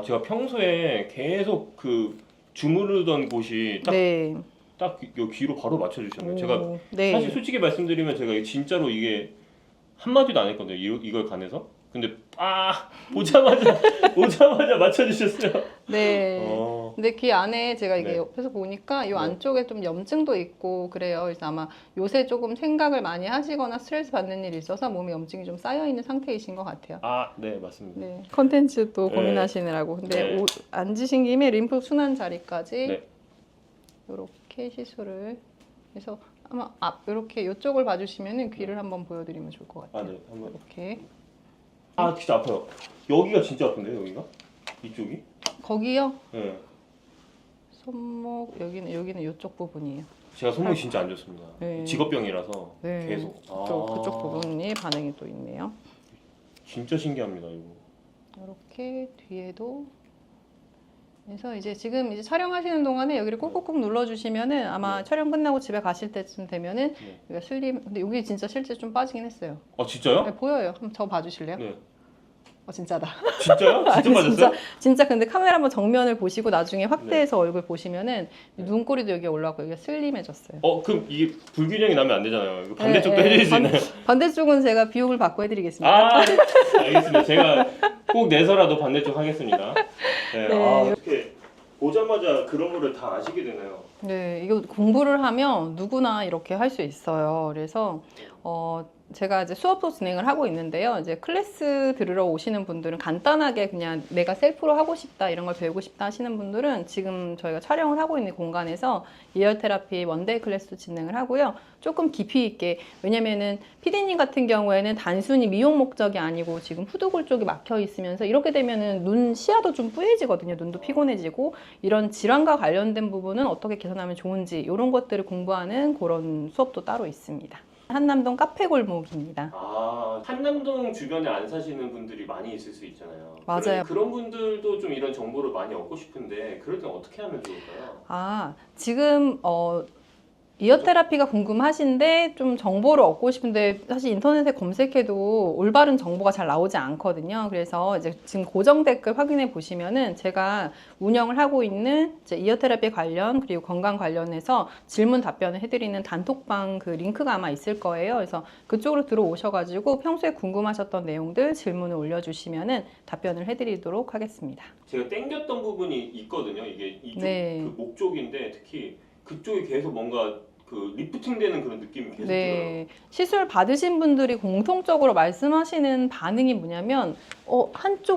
제가 평소에 계속 그 주무르던 곳이 네. 딱 여기 귀로 바로 맞춰주셨네요. 제가 네. 사실 솔직히 말씀드리면 제가 진짜로 이게 한마디도 안 했거든요. 이걸 관해서. 근데 오자마자 맞춰주셨어요. 네. 근데 귀 안에 제가 이게 네. 옆에서 보니까 이 네. 안쪽에 좀 염증도 있고 그래요. 그래서 아마 요새 조금 생각을 많이 하시거나 스트레스 받는 일이 있어서 몸에 염증이 좀 쌓여 있는 상태이신 것 같아요. 네, 맞습니다. 네. 컨텐츠도 네. 고민하시느라고. 근데 네. 앉으신 김에 림프 순환 자리까지 네. 이렇게 시술을 해서 아마 이렇게 이쪽을 봐주시면은 귀를 한번 보여드리면 좋을 것 같아요. 네, 한번. 이렇게. 진짜 아파요. 여기가 진짜 아픈데요, 여기가? 이쪽이? 거기요? 네. 손목 여기는 이쪽 부분이에요. 제가 손목이 진짜 안 좋습니다. 네. 직업병이라서 네. 계속. 또 그쪽 부분이 반응이 또 있네요. 진짜 신기합니다, 이거. 이렇게 뒤에도. 그래서 이제 지금 이제 촬영하시는 동안에 여기를 꾹꾹꾹 눌러주시면은 아마 네. 촬영 끝나고 집에 가실 때쯤 되면은 네. 여기가 슬림. 근데 여기 진짜 실제 좀 빠지긴 했어요. 진짜요? 네, 보여요. 한번 저 봐주실래요? 네. 진짜다. 진짜요? 진짜 아니, 맞았어요? 진짜 근데 카메라 한번 정면을 보시고 나중에 확대해서 얼굴 보시면은 네. 눈꼬리도 여기 올라가고 여기가 슬림해졌어요. 그럼 이게 불균형이 나면 안 되잖아요. 이거 반대쪽도 네, 해주실 수 있나요? 반대쪽은 제가 비용을 받고 해드리겠습니다. 알겠습니다. 제가 꼭 내서라도 반대쪽 하겠습니다. 네. 네. 어떻게 보자마자 그런 거를 다 아시게 되나요? 네, 이거 공부를 하면 누구나 이렇게 할 수 있어요. 그래서 제가 이제 수업도 진행을 하고 있는데요. 이제 클래스 들으러 오시는 분들은 간단하게 그냥 내가 셀프로 하고 싶다, 이런 걸 배우고 싶다 하시는 분들은 지금 저희가 촬영을 하고 있는 공간에서 예열 테라피 원데이 클래스도 진행을 하고요. 조금 깊이 있게, 왜냐면은 피디님 같은 경우에는 단순히 미용 목적이 아니고 지금 후두골 쪽이 막혀 있으면서 이렇게 되면은 눈 시야도 좀 뿌얘지거든요. 눈도 피곤해지고 이런 질환과 관련된 부분은 어떻게 개선하면 좋은지 이런 것들을 공부하는 그런 수업도 따로 있습니다. 한남동 카페 골목입니다. 한남동 주변에 안 사시는 분들이 많이 있을 수 있잖아요. 맞아요. 그런 분들도 좀 이런 정보를 많이 얻고 싶은데 그럴 땐 어떻게 하면 좋을까요? 지금 이어 테라피가 궁금하신데 좀 정보를 얻고 싶은데 사실 인터넷에 검색해도 올바른 정보가 잘 나오지 않거든요. 그래서 이제 지금 고정 댓글 확인해 보시면은 제가 운영을 하고 있는 이제 이어 테라피 관련 그리고 건강 관련해서 질문 답변을 해드리는 단톡방 그 링크가 아마 있을 거예요. 그래서 그쪽으로 들어오셔가지고 평소에 궁금하셨던 내용들 질문을 올려주시면은 답변을 해드리도록 하겠습니다. 제가 땡겼던 부분이 있거든요. 이게 이쪽 네. 그 목 쪽인데 특히 그쪽이 계속 뭔가 그 리프팅되는 그런 느낌이 계속 들어요. 네, 시술 받으신 분들이 공통적으로 말씀하시는 반응이 뭐냐면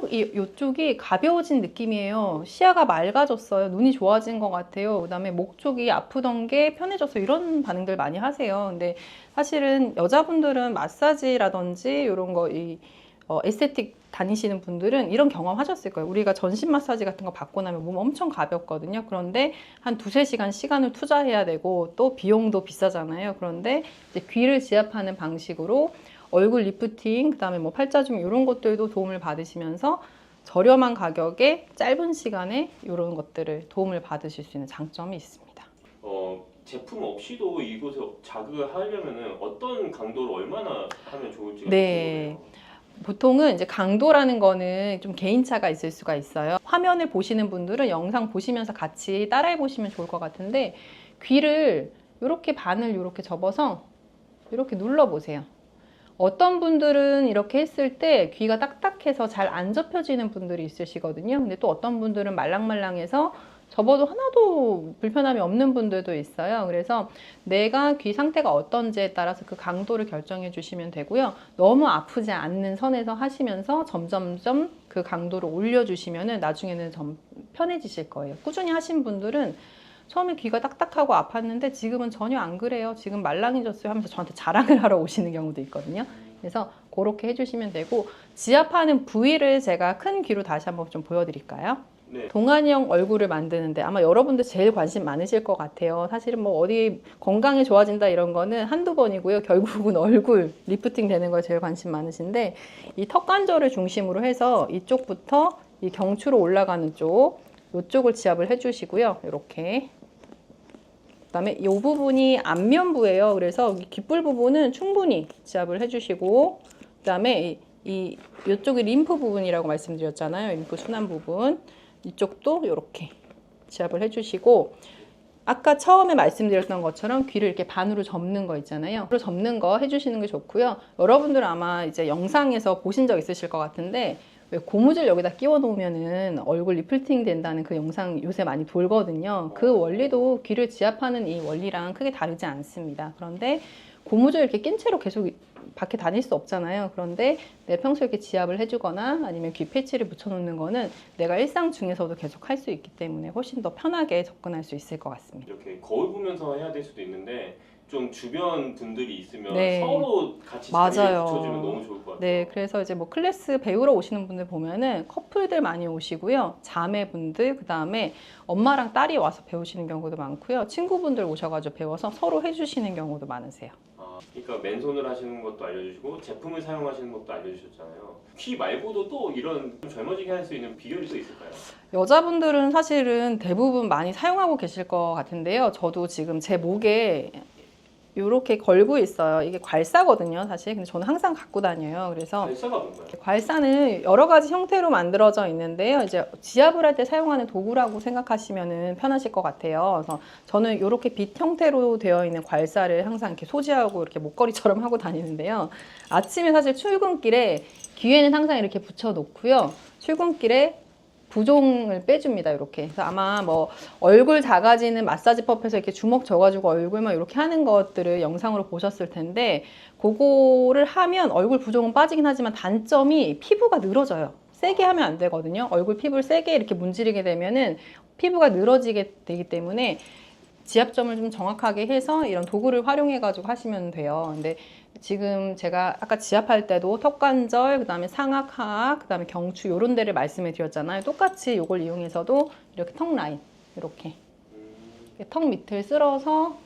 이쪽이 가벼워진 느낌이에요. 시야가 맑아졌어요. 눈이 좋아진 것 같아요. 그다음에 목 쪽이 아프던 게 편해졌어요. 이런 반응들 많이 하세요. 근데 사실은 여자분들은 마사지라든지 이런 거 에스테틱 다니시는 분들은 이런 경험 하셨을 거예요. 우리가 전신 마사지 같은 거 받고 나면 몸 엄청 가볍거든요. 그런데 한 2~3시간 시간을 투자해야 되고 또 비용도 비싸잖아요. 그런데 이제 귀를 지압하는 방식으로 얼굴 리프팅, 그다음에 뭐 팔자줌 이런 것들도 도움을 받으시면서 저렴한 가격에 짧은 시간에 이런 것들을 도움을 받으실 수 있는 장점이 있습니다. 제품 없이도 이곳에 자극을 하려면은 어떤 강도로 얼마나 하면 좋을지 네. 궁금해요. 보통은 이제 강도라는 거는 좀 개인차가 있을 수가 있어요. 화면을 보시는 분들은 영상 보시면서 같이 따라해 보시면 좋을 것 같은데 귀를 이렇게 반을 이렇게 접어서 이렇게 눌러 보세요. 어떤 분들은 이렇게 했을 때 귀가 딱딱해서 잘 안 접혀지는 분들이 있으시거든요. 근데 또 어떤 분들은 말랑말랑해서 접어도 하나도 불편함이 없는 분들도 있어요. 그래서 내가 귀 상태가 어떤지에 따라서 그 강도를 결정해 주시면 되고요. 너무 아프지 않는 선에서 하시면서 점점점 그 강도를 올려주시면 나중에는 좀 편해지실 거예요. 꾸준히 하신 분들은 처음에 귀가 딱딱하고 아팠는데 지금은 전혀 안 그래요. 지금 말랑해졌어요 하면서 저한테 자랑을 하러 오시는 경우도 있거든요. 그래서 그렇게 해주시면 되고, 지압하는 부위를 제가 큰 귀로 다시 한번 좀 보여드릴까요? 네. 동안형 얼굴을 만드는데 아마 여러분들 제일 관심 많으실 것 같아요. 사실은 뭐 어디 건강이 좋아진다 이런 거는 한두 번이고요. 결국은 얼굴 리프팅 되는 거에 제일 관심 많으신데, 이 턱관절을 중심으로 해서 이쪽부터 이 경추로 올라가는 쪽, 이쪽을 지압을 해주시고요. 이렇게. 그다음에 이 부분이 안면부예요. 그래서 이 귓불 부분은 충분히 지압을 해주시고, 그다음에 이쪽이 림프 부분이라고 말씀드렸잖아요. 림프 순환 부분. 이쪽도 이렇게 지압을 해주시고, 아까 처음에 말씀드렸던 것처럼 귀를 이렇게 반으로 접는 거 있잖아요. 반으로 접는 거 해주시는 게 좋고요. 여러분들 아마 이제 영상에서 보신 적 있으실 것 같은데, 왜 고무줄 여기다 끼워 놓으면은 얼굴 리프팅 된다는 그 영상 요새 많이 돌거든요. 그 원리도 귀를 지압하는 이 원리랑 크게 다르지 않습니다. 그런데 고무줄 이렇게 낀 채로 계속 밖에 다닐 수 없잖아요. 그런데 내 평소에 이렇게 지압을 해주거나 아니면 귀 패치를 붙여놓는 거는 내가 일상 중에서도 계속 할 수 있기 때문에 훨씬 더 편하게 접근할 수 있을 것 같습니다. 이렇게 거울 보면서 해야 될 수도 있는데 좀 주변 분들이 있으면 네. 서로 같이 맞아요. 자리에 붙여주면 너무 좋을 것 같아요. 네, 그래서 이제 뭐 클래스 배우러 오시는 분들 보면은 커플들 많이 오시고요. 자매분들, 그 다음에 엄마랑 딸이 와서 배우시는 경우도 많고요. 친구분들 오셔가지고 배워서 서로 해주시는 경우도 많으세요. 그러니까 맨손을 하시는 것도 알려주시고 제품을 사용하시는 것도 알려주셨잖아요. 귀 말고도 또 이런 좀 젊어지게 할 수 있는 비결이 또 있을까요? 여자분들은 사실은 대부분 많이 사용하고 계실 것 같은데요. 저도 지금 제 목에 이렇게 걸고 있어요. 이게 괄사거든요, 사실. 근데 저는 항상 갖고 다녀요. 그래서 발사가 뭔가요? 괄사는 여러 가지 형태로 만들어져 있는데요. 이제 지압을 할 때 사용하는 도구라고 생각하시면 편하실 것 같아요. 그래서 저는 이렇게 빛 형태로 되어 있는 괄사를 항상 이렇게 소지하고 이렇게 목걸이처럼 하고 다니는데요. 아침에 사실 출근길에 귀에는 항상 이렇게 붙여 놓고요. 출근길에 부종을 빼줍니다. 이렇게. 그래서 아마 뭐 얼굴 작아지는 마사지법에서 이렇게 주먹 져가지고 얼굴만 이렇게 하는 것들을 영상으로 보셨을 텐데, 그거를 하면 얼굴 부종은 빠지긴 하지만 단점이 피부가 늘어져요. 세게 하면 안 되거든요. 얼굴 피부를 세게 이렇게 문지르게 되면은 피부가 늘어지게 되기 때문에 지압점을 좀 정확하게 해서 이런 도구를 활용해 가지고 하시면 돼요. 근데 지금 제가 아까 지압할 때도 턱관절, 그 다음에 상악, 하악, 그 다음에 경추 이런 데를 말씀해 드렸잖아요. 똑같이 이걸 이용해서도 이렇게 턱 라인, 이렇게 턱 밑을 쓸어서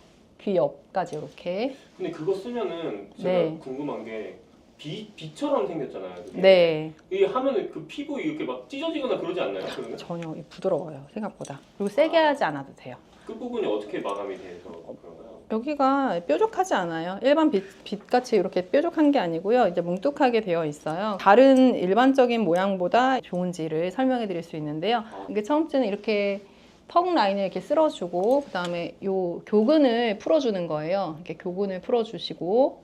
귀 옆까지 이렇게. 근데 그거 쓰면은 제가 네. 궁금한 게 비처럼 생겼잖아요. 그게. 네, 이게 하면은 그 피부 이렇게 막 찢어지거나 그러지 않나요? 그러면? 전혀 부드러워요, 생각보다. 그리고 세게 하지 않아도 돼요. 끝부분이 어떻게 마감이 돼서 그런가요? 여기가 뾰족하지 않아요. 일반 빛같이 이렇게 뾰족한 게 아니고요. 이제 뭉툭하게 되어 있어요. 다른 일반적인 모양보다 좋은지를 설명해 드릴 수 있는데요. 이게 처음째는 이렇게 턱 라인을 이렇게 쓸어주고, 그 다음에 요 교근을 풀어주는 거예요. 이렇게 교근을 풀어주시고,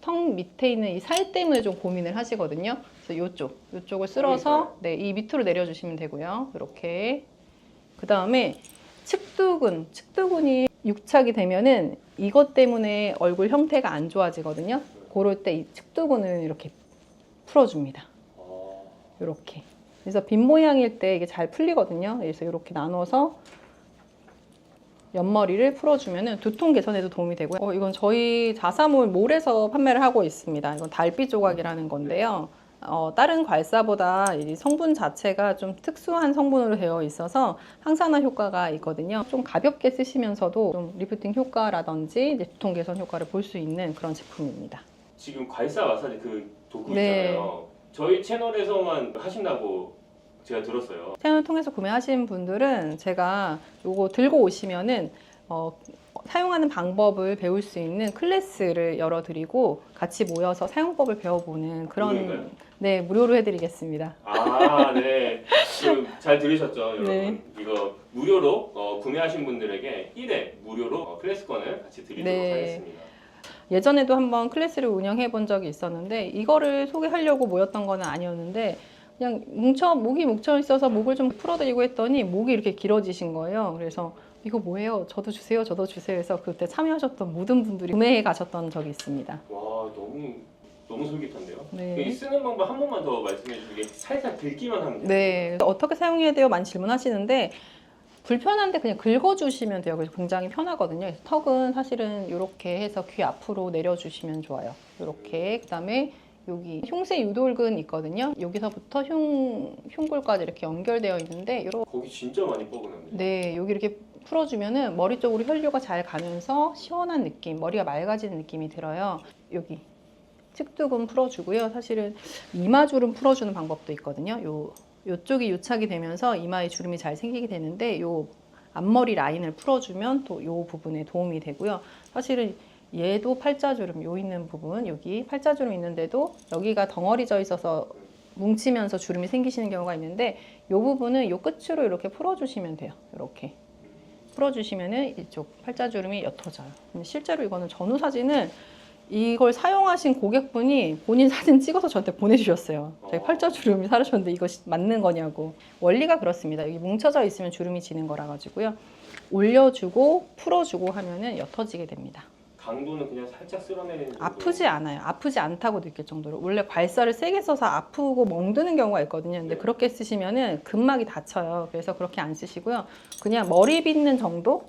턱 밑에 있는 이 살땜을 좀 고민을 하시거든요. 그래서 요쪽을 쓸어서, 네, 이 밑으로 내려주시면 되고요. 이렇게. 그 다음에 측두근이 육착이 되면은 이것 때문에 얼굴 형태가 안 좋아지거든요. 그럴 때 이 측두근을 이렇게 풀어줍니다. 이렇게. 그래서 빗 모양일 때 이게 잘 풀리거든요. 그래서 이렇게 나눠서 옆머리를 풀어주면은 두통 개선에도 도움이 되고요. 이건 저희 자사몰에서 판매를 하고 있습니다. 이건 달빛 조각이라는 건데요. 다른 괄사보다 이 성분 자체가 좀 특수한 성분으로 되어 있어서 항산화 효과가 있거든요. 좀 가볍게 쓰시면서도 좀 리프팅 효과라든지 이제 두통 개선 효과를 볼 수 있는 그런 제품입니다. 지금 괄사 마사지 그 도구 네. 있잖아요. 저희 채널에서만 하신다고 제가 들었어요. 채널을 통해서 구매하신 분들은 제가 요거 들고 오시면은 사용하는 방법을 배울 수 있는 클래스를 열어드리고 같이 모여서 사용법을 배워보는 그런 무료인가요? 네, 무료로 해드리겠습니다. 아, 네. 잘 들으셨죠, 여러분? 네. 이거 무료로 구매하신 분들에게 1회 무료로 클래스권을 같이 드리도록 네. 하겠습니다. 예전에도 한번 클래스를 운영해 본 적이 있었는데 이거를 소개하려고 모였던 건 아니었는데 그냥 목이 뭉쳐 있어서 목을 좀 풀어드리고 했더니 목이 이렇게 길어지신 거예요. 그래서 이거 뭐예요? 저도 주세요, 저도 주세요 해서 그때 참여하셨던 모든 분들이 구매해 가셨던 적이 있습니다. 와, 너무 솔깃한데요? 네. 이 쓰는 방법 한 번만 더 말씀해 주시게. 살살 긁기만 하면 돼요. 네, 어떻게 사용해야 돼요? 많이 질문하시는데 불편한데 그냥 긁어주시면 돼요. 그래서 굉장히 편하거든요. 그래서 턱은 사실은 이렇게 해서 귀 앞으로 내려주시면 좋아요. 이렇게. 그다음에 여기 흉쇄 유돌근 있거든요. 여기서부터 흉골까지 이렇게 연결되어 있는데 거기 진짜 많이 뻐근합니다. 네, 여기 이렇게 풀어주면은 머리 쪽으로 혈류가 잘 가면서 시원한 느낌, 머리가 맑아지는 느낌이 들어요. 여기 측두근 풀어주고요. 사실은 이마주름 풀어주는 방법도 있거든요. 요쪽이 유착이 되면서 이마에 주름이 잘 생기게 되는데 요 앞머리 라인을 풀어주면 또 요 부분에 도움이 되고요. 사실은 얘도 팔자주름 요 있는 부분, 여기 팔자주름 있는데도 여기가 덩어리져 있어서 뭉치면서 주름이 생기시는 경우가 있는데 요 부분은 요 끝으로 이렇게 풀어주시면 돼요. 이렇게 풀어주시면은 이쪽 팔자주름이 옅어져요. 근데 실제로 이거는 전후 사진은 이걸 사용하신 고객분이 본인 사진 찍어서 저한테 보내주셨어요. 자기 팔자주름이 사라졌는데 이거 맞는 거냐고. 원리가 그렇습니다. 여기 뭉쳐져 있으면 주름이 지는 거라 가지고요. 올려주고 풀어주고 하면은 옅어지게 됩니다. 강도는 그냥 살짝 쓸어내는 정도. 아프지 않아요. 아프지 않다고 느낄 정도로. 원래 괄사를 세게 써서 아프고 멍드는 경우가 있거든요. 근데 그렇게 쓰시면은 근막이 다쳐요. 그래서 그렇게 안 쓰시고요. 그냥 머리 빗는 정도?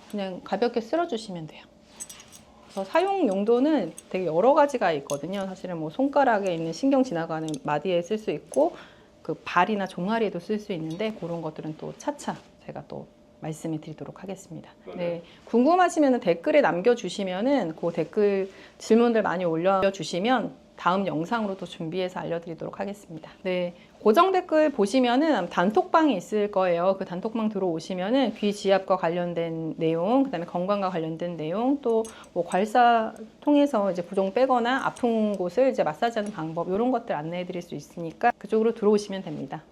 그냥 가볍게 쓸어주시면 돼요. 그래서 사용 용도는 되게 여러 가지가 있거든요. 사실은 뭐 손가락에 있는 신경 지나가는 마디에 쓸 수 있고 그 발이나 종아리에도 쓸 수 있는데 그런 것들은 또 차차 제가 또 말씀해 드리도록 하겠습니다. 네, 궁금하시면 댓글에 남겨주시면은 그 댓글 질문들 많이 올려주시면 다음 영상으로 또 준비해서 알려드리도록 하겠습니다. 네, 고정 댓글 보시면은 단톡방이 있을 거예요. 그 단톡방 들어오시면은 귀 지압과 관련된 내용, 그다음에 건강과 관련된 내용, 또 뭐 괄사 통해서 이제 부종 빼거나 아픈 곳을 이제 마사지하는 방법 이런 것들 안내해드릴 수 있으니까 그쪽으로 들어오시면 됩니다.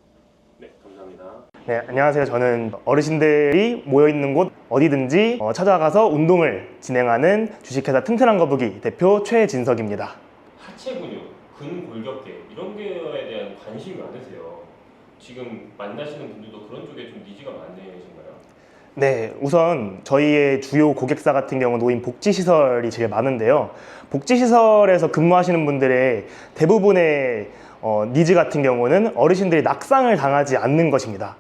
네, 감사합니다. 네, 안녕하세요. 저는 어르신들이 모여있는 곳 어디든지 찾아가서 운동을 진행하는 주식회사 튼튼한 거북이 대표 최진석입니다. 하체 근육, 근골격계 이런 거에 대한 관심이 많으세요. 지금 만나시는 분들도 그런 쪽에 좀 니즈가 많으신가요? 네, 우선 저희의 주요 고객사 같은 경우는 노인 복지시설이 제일 많은데요. 복지시설에서 근무하시는 분들의 대부분의 니즈 같은 경우는 어르신들이 낙상을 당하지 않는 것입니다.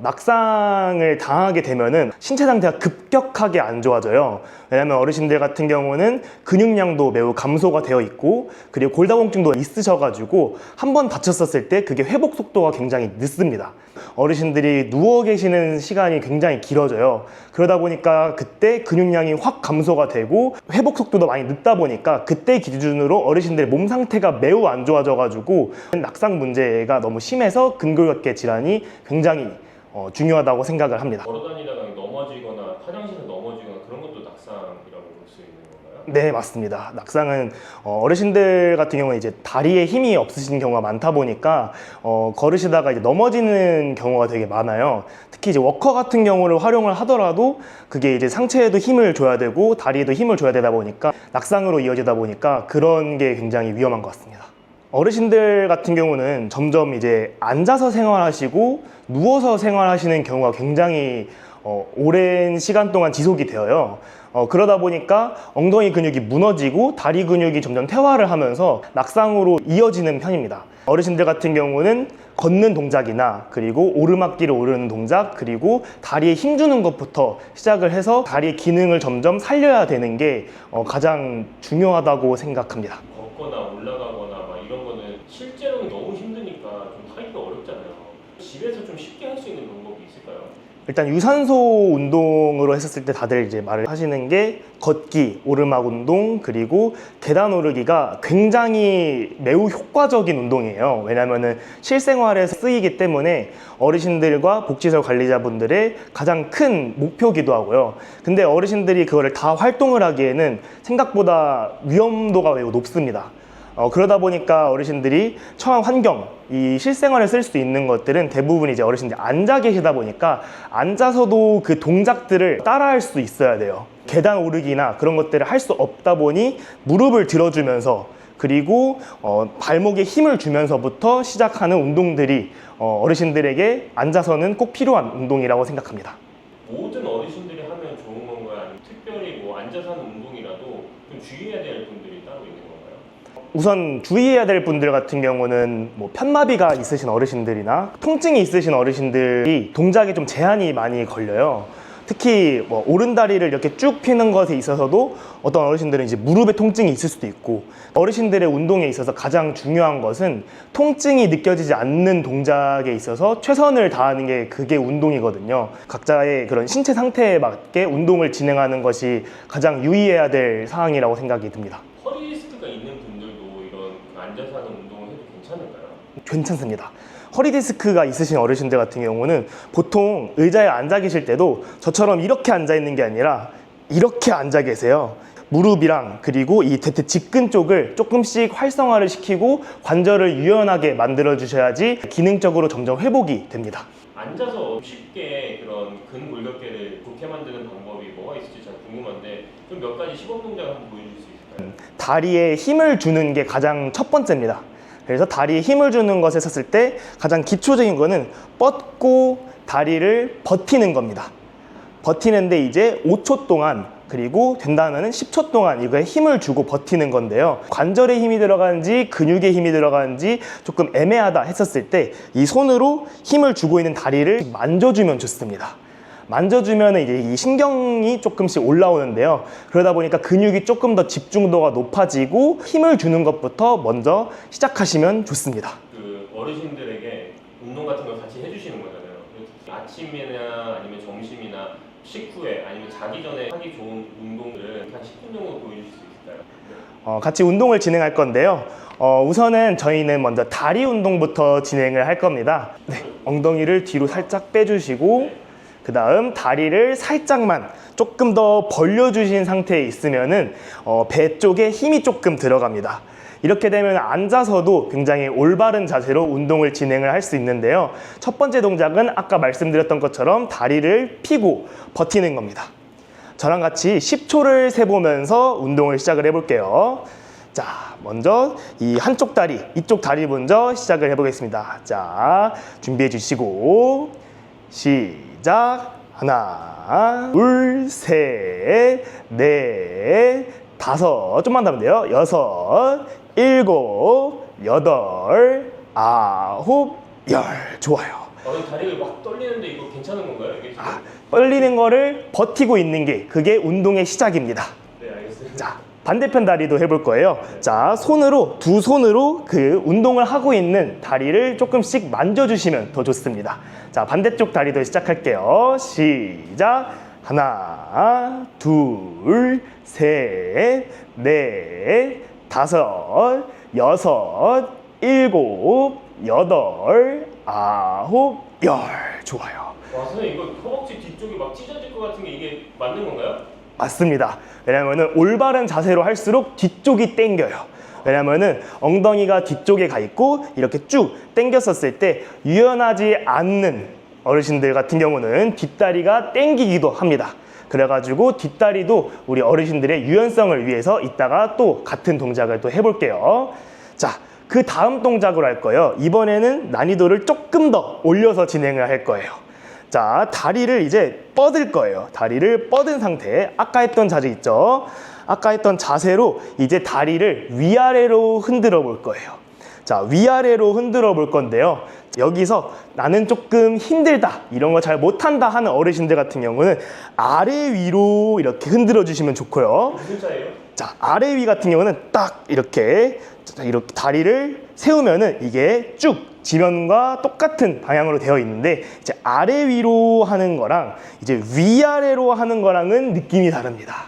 낙상을 당하게 되면은 신체 상태가 급격하게 안 좋아져요. 왜냐하면 어르신들 같은 경우는 근육량도 매우 감소가 되어 있고 그리고 골다공증도 있으셔가지고 한번 다쳤었을 때 그게 회복 속도가 굉장히 늦습니다. 어르신들이 누워 계시는 시간이 굉장히 길어져요. 그러다 보니까 그때 근육량이 확 감소가 되고 회복 속도도 많이 늦다 보니까 그때 기준으로 어르신들의 몸 상태가 매우 안 좋아져가지고 낙상 문제가 너무 심해서 근골격계 질환이 굉장히 중요하다고 생각을 합니다. 걸어다니다가 넘어지거나 화장실에서 넘어지거나 그런 것도 낙상이라고 볼 수 있는 건가요? 네, 맞습니다. 낙상은 어르신들 같은 경우는 이제 다리에 힘이 없으신 경우가 많다 보니까 걸으시다가 이제 넘어지는 경우가 되게 많아요. 특히 이제 워커 같은 경우를 활용을 하더라도 그게 이제 상체에도 힘을 줘야 되고 다리에도 힘을 줘야 되다 보니까 낙상으로 이어지다 보니까 그런 게 굉장히 위험한 것 같습니다. 어르신들 같은 경우는 점점 이제 앉아서 생활하시고 누워서 생활하시는 경우가 굉장히 오랜 시간 동안 지속이 되어요. 그러다 보니까 엉덩이 근육이 무너지고 다리 근육이 점점 퇴화를 하면서 낙상으로 이어지는 편입니다. 어르신들 같은 경우는 걷는 동작이나 그리고 오르막길을 오르는 동작 그리고 다리에 힘주는 것부터 시작을 해서 다리의 기능을 점점 살려야 되는 게 가장 중요하다고 생각합니다. 걷거나 올라가거나 막 이런 거는 실제로는 너무 힘드니까 좀 하기가 어렵잖아요. 집에서 좀 쉽게 할 수 있는 방법이 있을까요? 일단 유산소 운동으로 했었을 때 다들 이제 말을 하시는 게 걷기, 오르막 운동, 그리고 계단 오르기가 굉장히 매우 효과적인 운동이에요. 왜냐하면 실생활에서 쓰이기 때문에 어르신들과 복지시설 관리자분들의 가장 큰 목표기도 하고요. 근데 어르신들이 그거를 다 활동을 하기에는 생각보다 위험도가 매우 높습니다. 그러다 보니까 어르신들이 처한 환경, 이 실생활에 쓸 수 있는 것들은 대부분 이제 어르신들이 앉아 계시다 보니까 앉아서도 그 동작들을 따라할 수 있어야 돼요. 계단 오르기나 그런 것들을 할 수 없다 보니 무릎을 들어주면서 그리고 발목에 힘을 주면서부터 시작하는 운동들이 어르신들에게 앉아서는 꼭 필요한 운동이라고 생각합니다. 모든 어르신들이 하면 좋은 건가요? 아니면 특별히 뭐 앉아서 하는 운동이라도 좀 주의해야 될 분들이 따로 있는 건가요? 우선 주의해야 될 분들 같은 경우는 뭐 편마비가 있으신 어르신들이나 통증이 있으신 어르신들이 동작에 좀 제한이 많이 걸려요. 특히 뭐 오른다리를 이렇게 쭉 펴는 것에 있어서도 어떤 어르신들은 이제 무릎에 통증이 있을 수도 있고, 어르신들의 운동에 있어서 가장 중요한 것은 통증이 느껴지지 않는 동작에 있어서 최선을 다하는 게 그게 운동이거든요. 각자의 그런 신체 상태에 맞게 운동을 진행하는 것이 가장 유의해야 될 사항이라고 생각이 듭니다. 허리 디스크가 있는 분들도 이런 앉아서 하는 운동을 해도 괜찮을까요? 괜찮습니다. 허리 디스크가 있으신 어르신들 같은 경우는 보통 의자에 앉아 계실 때도 저처럼 이렇게 앉아 있는 게 아니라 이렇게 앉아 계세요. 무릎이랑 그리고 이 대퇴 직근 쪽을 조금씩 활성화를 시키고 관절을 유연하게 만들어 주셔야지 기능적으로 점점 회복이 됩니다. 앉아서 쉽게 그런 근골격계를 좋게 만드는 방법이 뭐가 있을지 잘 궁금한데 좀 몇 가지 시범 동작을 한번 보여줄 수 있을까요? 다리에 힘을 주는 게 가장 첫 번째입니다. 그래서 다리에 힘을 주는 것에 섰을 때 가장 기초적인 거는 뻗고 다리를 버티는 겁니다. 버티는데 이제 5초 동안 그리고 된다면 10초 동안 이거에 힘을 주고 버티는 건데요. 관절에 힘이 들어가는지 근육에 힘이 들어가는지 조금 애매하다 했었을 때 이 손으로 힘을 주고 있는 다리를 만져주면 좋습니다. 만져주면 이제 이 신경이 조금씩 올라오는데요. 그러다 보니까 근육이 조금 더 집중도가 높아지고 힘을 주는 것부터 먼저 시작하시면 좋습니다. 그 어르신들에게 운동 같은 걸 같이 해주시는 거잖아요. 아침이나 아니면 점심이나 식후에 아니면 자기 전에 하기 좋은 운동들을 한 10분 정도 보여줄 수 있을까요? 같이 운동을 진행할 건데요. 우선은 저희는 먼저 다리 운동부터 진행을 할 겁니다. 네, 엉덩이를 뒤로 살짝 빼주시고 그 다음 다리를 살짝만 조금 더 벌려주신 상태에 있으면은 배 쪽에 힘이 조금 들어갑니다. 이렇게 되면 앉아서도 굉장히 올바른 자세로 운동을 진행을 할 수 있는데요. 첫 번째 동작은 아까 말씀드렸던 것처럼 다리를 펴고 버티는 겁니다. 저랑 같이 10초를 세보면서 운동을 시작을 해볼게요. 자, 먼저 이 한쪽 다리, 이쪽 다리 먼저 시작을 해보겠습니다. 자, 준비해 주시고 시작. 하나, 둘, 셋, 넷, 다섯, 좀만 더 하면 돼요. 여섯, 일곱, 여덟, 아홉, 열. 좋아요. 다리가 막 떨리는데 이거 괜찮은 건가요? 이게 지금? 떨리는 거를 버티고 있는 게 그게 운동의 시작입니다. 네, 알겠습니다. 자, 반대편 다리도 해볼 거예요. 자, 손으로, 두 손으로 그 운동을 하고 있는 다리를 조금씩 만져주시면 더 좋습니다. 자, 반대쪽 다리도 시작할게요. 시작. 하나, 둘, 셋, 넷, 다섯, 여섯, 일곱, 여덟, 아홉, 열. 좋아요. 와, 선생님 이거 허벅지 뒤쪽이 막 찢어질 것 같은 게 이게 맞는 건가요? 맞습니다. 왜냐면은 올바른 자세로 할수록 뒤쪽이 당겨요. 왜냐면은 엉덩이가 뒤쪽에 가 있고 이렇게 쭉 당겼었을 때 유연하지 않는 어르신들 같은 경우는 뒷다리가 당기기도 합니다. 그래가지고 뒷다리도 우리 어르신들의 유연성을 위해서 이따가 또 같은 동작을 또 해볼게요. 자, 그 다음 동작으로 할 거예요. 이번에는 난이도를 조금 더 올려서 진행을 할 거예요. 자, 다리를 이제 뻗을 거예요. 다리를 뻗은 상태. 아까 했던 자세 있죠? 아까 했던 자세로 이제 다리를 위아래로 흔들어 볼 거예요. 자, 위아래로 흔들어 볼 건데요. 여기서 나는 조금 힘들다, 이런 거 잘 못한다 하는 어르신들 같은 경우는 아래 위로 이렇게 흔들어 주시면 좋고요. 무슨 차이예요? 자, 아래 위 같은 경우는 딱 이렇게 다리를 세우면은 이게 쭉 지면과 똑같은 방향으로 되어 있는데, 이제 아래 위로 하는 거랑 이제 위아래로 하는 거랑은 느낌이 다릅니다.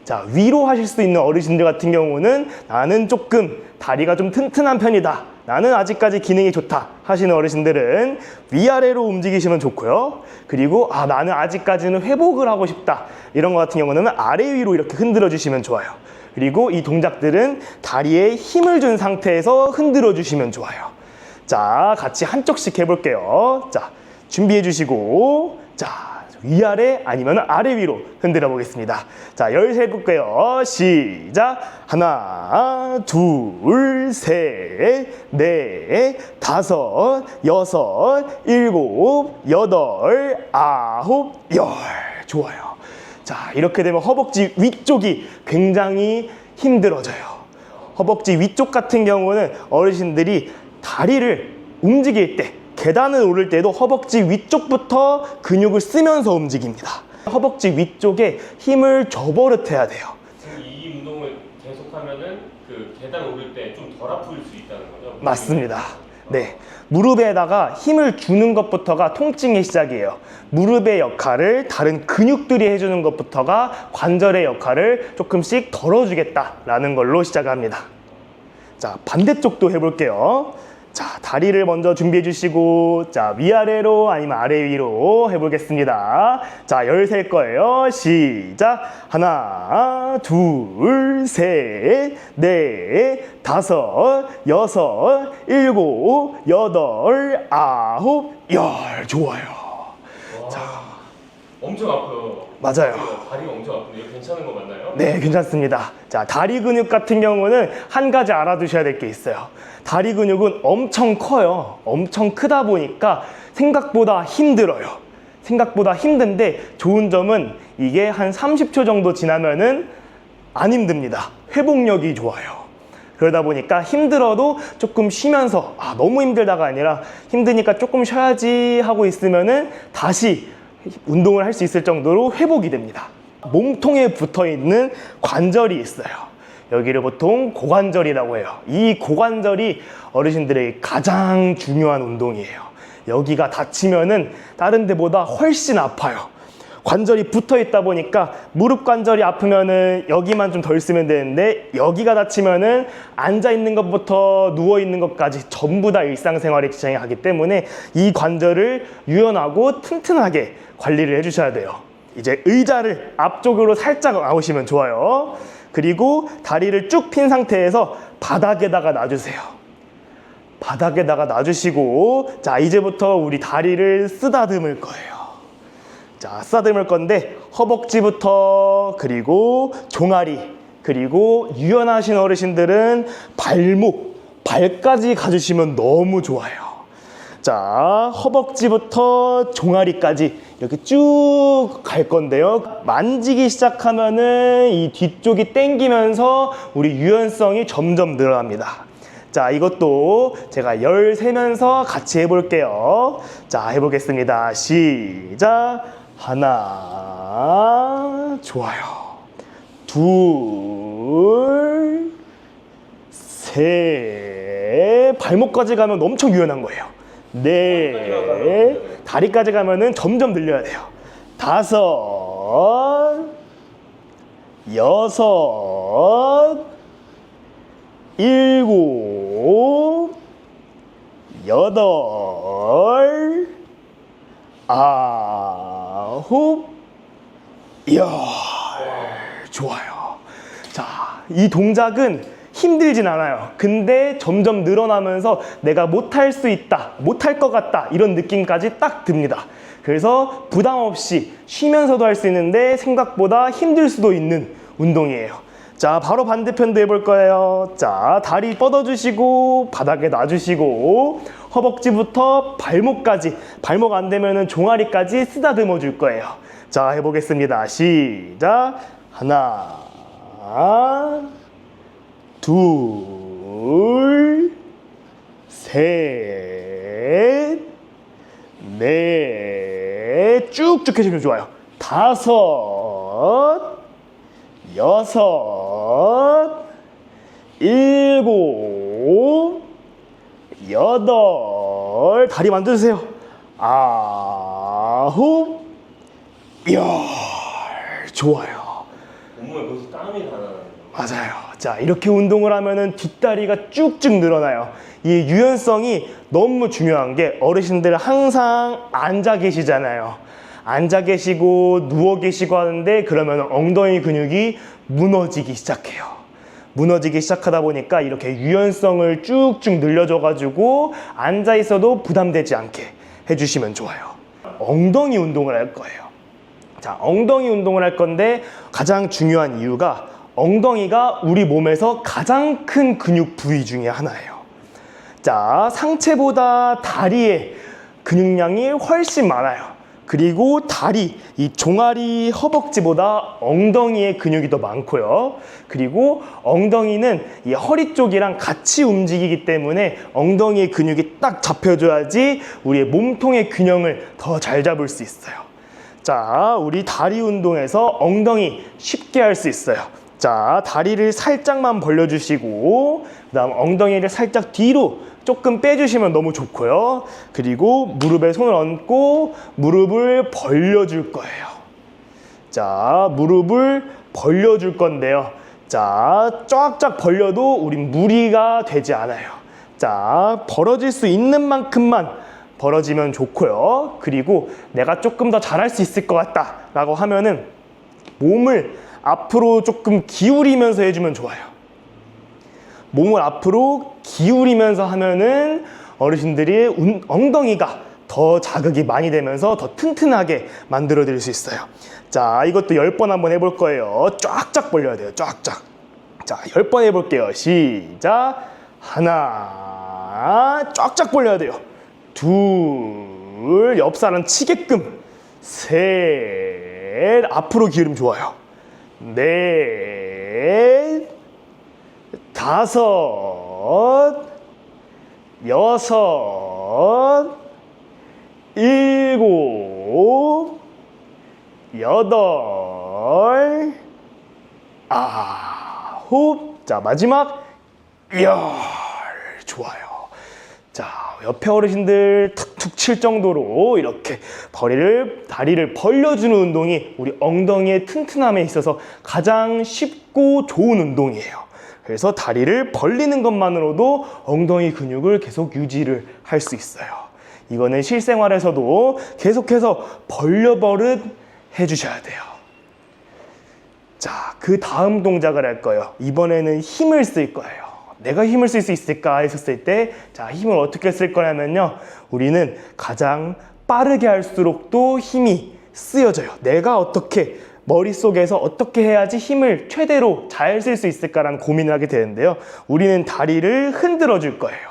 자, 위로 하실 수 있는 어르신들 같은 경우는 나는 조금 다리가 좀 튼튼한 편이다, 나는 아직까지 기능이 좋다 하시는 어르신들은 위아래로 움직이시면 좋고요. 그리고 나는 아직까지는 회복을 하고 싶다, 이런 거 같은 경우는 아래 위로 이렇게 흔들어 주시면 좋아요. 그리고 이 동작들은 다리에 힘을 준 상태에서 흔들어 주시면 좋아요. 자, 같이 한쪽씩 해볼게요. 자, 준비해 주시고, 자, 위아래 아니면 아래 위로 흔들어 보겠습니다. 자, 13 해볼게요. 시작. 하나, 둘, 셋, 넷, 다섯, 여섯, 일곱, 여덟, 아홉, 열. 좋아요. 자, 이렇게 되면 허벅지 위쪽이 굉장히 힘들어져요. 허벅지 위쪽 같은 경우는 어르신들이 다리를 움직일 때, 계단을 오를 때도 허벅지 위쪽부터 근육을 쓰면서 움직입니다. 허벅지 위쪽에 힘을 줘버릇해야 돼요. 이 운동을 계속하면은 그 계단 오를 때 좀 덜 아플 수 있다는 거죠? 맞습니다. 네, 무릎에다가 힘을 주는 것부터가 통증의 시작이에요. 무릎의 역할을 다른 근육들이 해주는 것부터가 관절의 역할을 조금씩 덜어주겠다라는 걸로 시작합니다. 자, 반대쪽도 해볼게요. 자, 다리를 먼저 준비해 주시고, 자, 위아래로 아니면 아래 위로 해보겠습니다. 자, 13 거예요. 시작. 하나, 둘, 셋, 넷, 다섯, 여섯, 일곱, 여덟, 아홉, 열. 좋아요. 와, 자, 엄청 아파요. 맞아요. 다리가 엄청 아픈데 이거 괜찮은 거 맞나요? 네, 괜찮습니다. 자, 다리 근육 같은 경우는 한 가지 알아두셔야 될 게 있어요. 다리 근육은 엄청 커요. 엄청 크다 보니까 생각보다 힘들어요. 생각보다 힘든데 좋은 점은 이게 한 30초 정도 지나면은 안 힘듭니다. 회복력이 좋아요. 그러다 보니까 힘들어도 조금 쉬면서 너무 힘들다가 아니라 힘드니까 조금 쉬어야지 하고 있으면은 다시 운동을 할 수 있을 정도로 회복이 됩니다. 몸통에 붙어 있는 관절이 있어요. 여기를 보통 고관절이라고 해요. 이 고관절이 어르신들의 가장 중요한 운동이에요. 여기가 다치면은 다른 데보다 훨씬 아파요. 관절이 붙어 있다 보니까 무릎 관절이 아프면은 여기만 좀 덜 쓰면 되는데, 여기가 다치면은 앉아 있는 것부터 누워 있는 것까지 전부 다 일상생활에 지장이 가기 때문에 이 관절을 유연하고 튼튼하게 관리를 해주셔야 돼요. 이제 의자를 앞쪽으로 살짝 나오시면 좋아요. 그리고 다리를 쭉 핀 상태에서 바닥에다가 놔주세요. 바닥에다가 놔주시고, 자, 이제부터 우리 다리를 쓰다듬을 거예요. 자, 쓰다듬을 건데 허벅지부터, 그리고 종아리, 그리고 유연하신 어르신들은 발목, 발까지 가주시면 너무 좋아요. 자, 허벅지부터 종아리까지 이렇게 쭉 갈 건데요. 만지기 시작하면은 이 뒤쪽이 당기면서 우리 유연성이 점점 늘어납니다. 자, 이것도 제가 13면서 같이 해볼게요. 자, 해보겠습니다. 시작. 하나, 좋아요. 둘, 셋, 발목까지 가면 엄청 유연한 거예요. 네, 다리까지 가면은 점점 늘려야 돼요. 다섯, 여섯, 일곱, 여덟, 아홉, 호흡. 이야, 좋아요. 자, 이 동작은 힘들진 않아요. 근데 점점 늘어나면서 내가 못할 수 있다, 못할 것 같다, 이런 느낌까지 딱 듭니다. 그래서 부담 없이 쉬면서도 할 수 있는데 생각보다 힘들 수도 있는 운동이에요. 자, 바로 반대편도 해볼 거예요. 자, 다리 뻗어주시고 바닥에 놔주시고 허벅지부터 발목까지, 발목 안 되면은 종아리까지 쓰다듬어 줄 거예요. 자, 해보겠습니다. 시작. 하나, 둘, 셋, 넷, 쭉쭉 해주면 좋아요. 다섯, 여섯, 일곱, 여덟, 다리 만져주세요. 아홉, 열, 좋아요. 온몸에 벌써 땀이 다 나네요. 맞아요. 자, 이렇게 운동을 하면은 뒷다리가 쭉쭉 늘어나요. 이 유연성이 너무 중요한 게 어르신들 항상 앉아 계시잖아요. 앉아 계시고 누워 계시고 하는데 그러면 엉덩이 근육이 무너지기 시작해요. 무너지기 시작하다 보니까 이렇게 유연성을 쭉쭉 늘려줘 가지고 앉아 있어도 부담되지 않게 해주시면 좋아요. 엉덩이 운동을 할 거예요. 자, 엉덩이 운동을 할 건데 가장 중요한 이유가 엉덩이가 우리 몸에서 가장 큰 근육 부위 중에 하나예요. 자, 상체보다 다리의 근육량이 훨씬 많아요. 그리고 다리, 이 종아리, 허벅지보다 엉덩이의 근육이 더 많고요. 그리고 엉덩이는 이 허리 쪽이랑 같이 움직이기 때문에 엉덩이의 근육이 딱 잡혀줘야지 우리의 몸통의 균형을 더 잘 잡을 수 있어요. 자, 우리 다리 운동에서 엉덩이 쉽게 할 수 있어요. 자, 다리를 살짝만 벌려주시고 그 다음 엉덩이를 살짝 뒤로 조금 빼주시면 너무 좋고요. 그리고 무릎에 손을 얹고 무릎을 벌려줄 거예요. 자, 무릎을 벌려줄 건데요. 자, 쫙쫙 벌려도 우린 무리가 되지 않아요. 자, 벌어질 수 있는 만큼만 벌어지면 좋고요. 그리고 내가 조금 더 잘할 수 있을 것 같다 라고 하면은 몸을 앞으로 조금 기울이면서 해주면 좋아요. 몸을 앞으로 기울이면서 하면은 어르신들이 엉덩이가 더 자극이 많이 되면서 더 튼튼하게 만들어 드릴 수 있어요. 자, 이것도 10번 한번 해볼 거예요. 쫙쫙 벌려야 돼요. 쫙쫙. 자, 10번 해볼게요. 시작. 하나, 쫙쫙 벌려야 돼요. 둘, 옆 사람 치게끔. 셋, 앞으로 기울이면 좋아요. 넷, 다섯, 여섯, 일곱, 여덟, 아홉. 자, 마지막 열. 좋아요. 자, 옆에 어르신들 툭툭 칠 정도로 이렇게 다리를 벌려주는 운동이 우리 엉덩이의 튼튼함에 있어서 가장 쉽고 좋은 운동이에요. 그래서 다리를 벌리는 것만으로도 엉덩이 근육을 계속 유지를 할 수 있어요. 이거는 실생활에서도 계속해서 벌려버릇 해주셔야 돼요. 자, 그 다음 동작을 할 거예요. 이번에는 힘을 쓸 거예요. 내가 힘을 쓸 수 있을까 했었을 때, 자, 힘을 어떻게 쓸 거냐면요. 우리는 가장 빠르게 할수록 또 힘이 쓰여져요. 내가 어떻게, 머릿속에서 어떻게 해야지 힘을 최대로 잘 쓸 수 있을까라는 고민을 하게 되는데요. 우리는 다리를 흔들어 줄 거예요.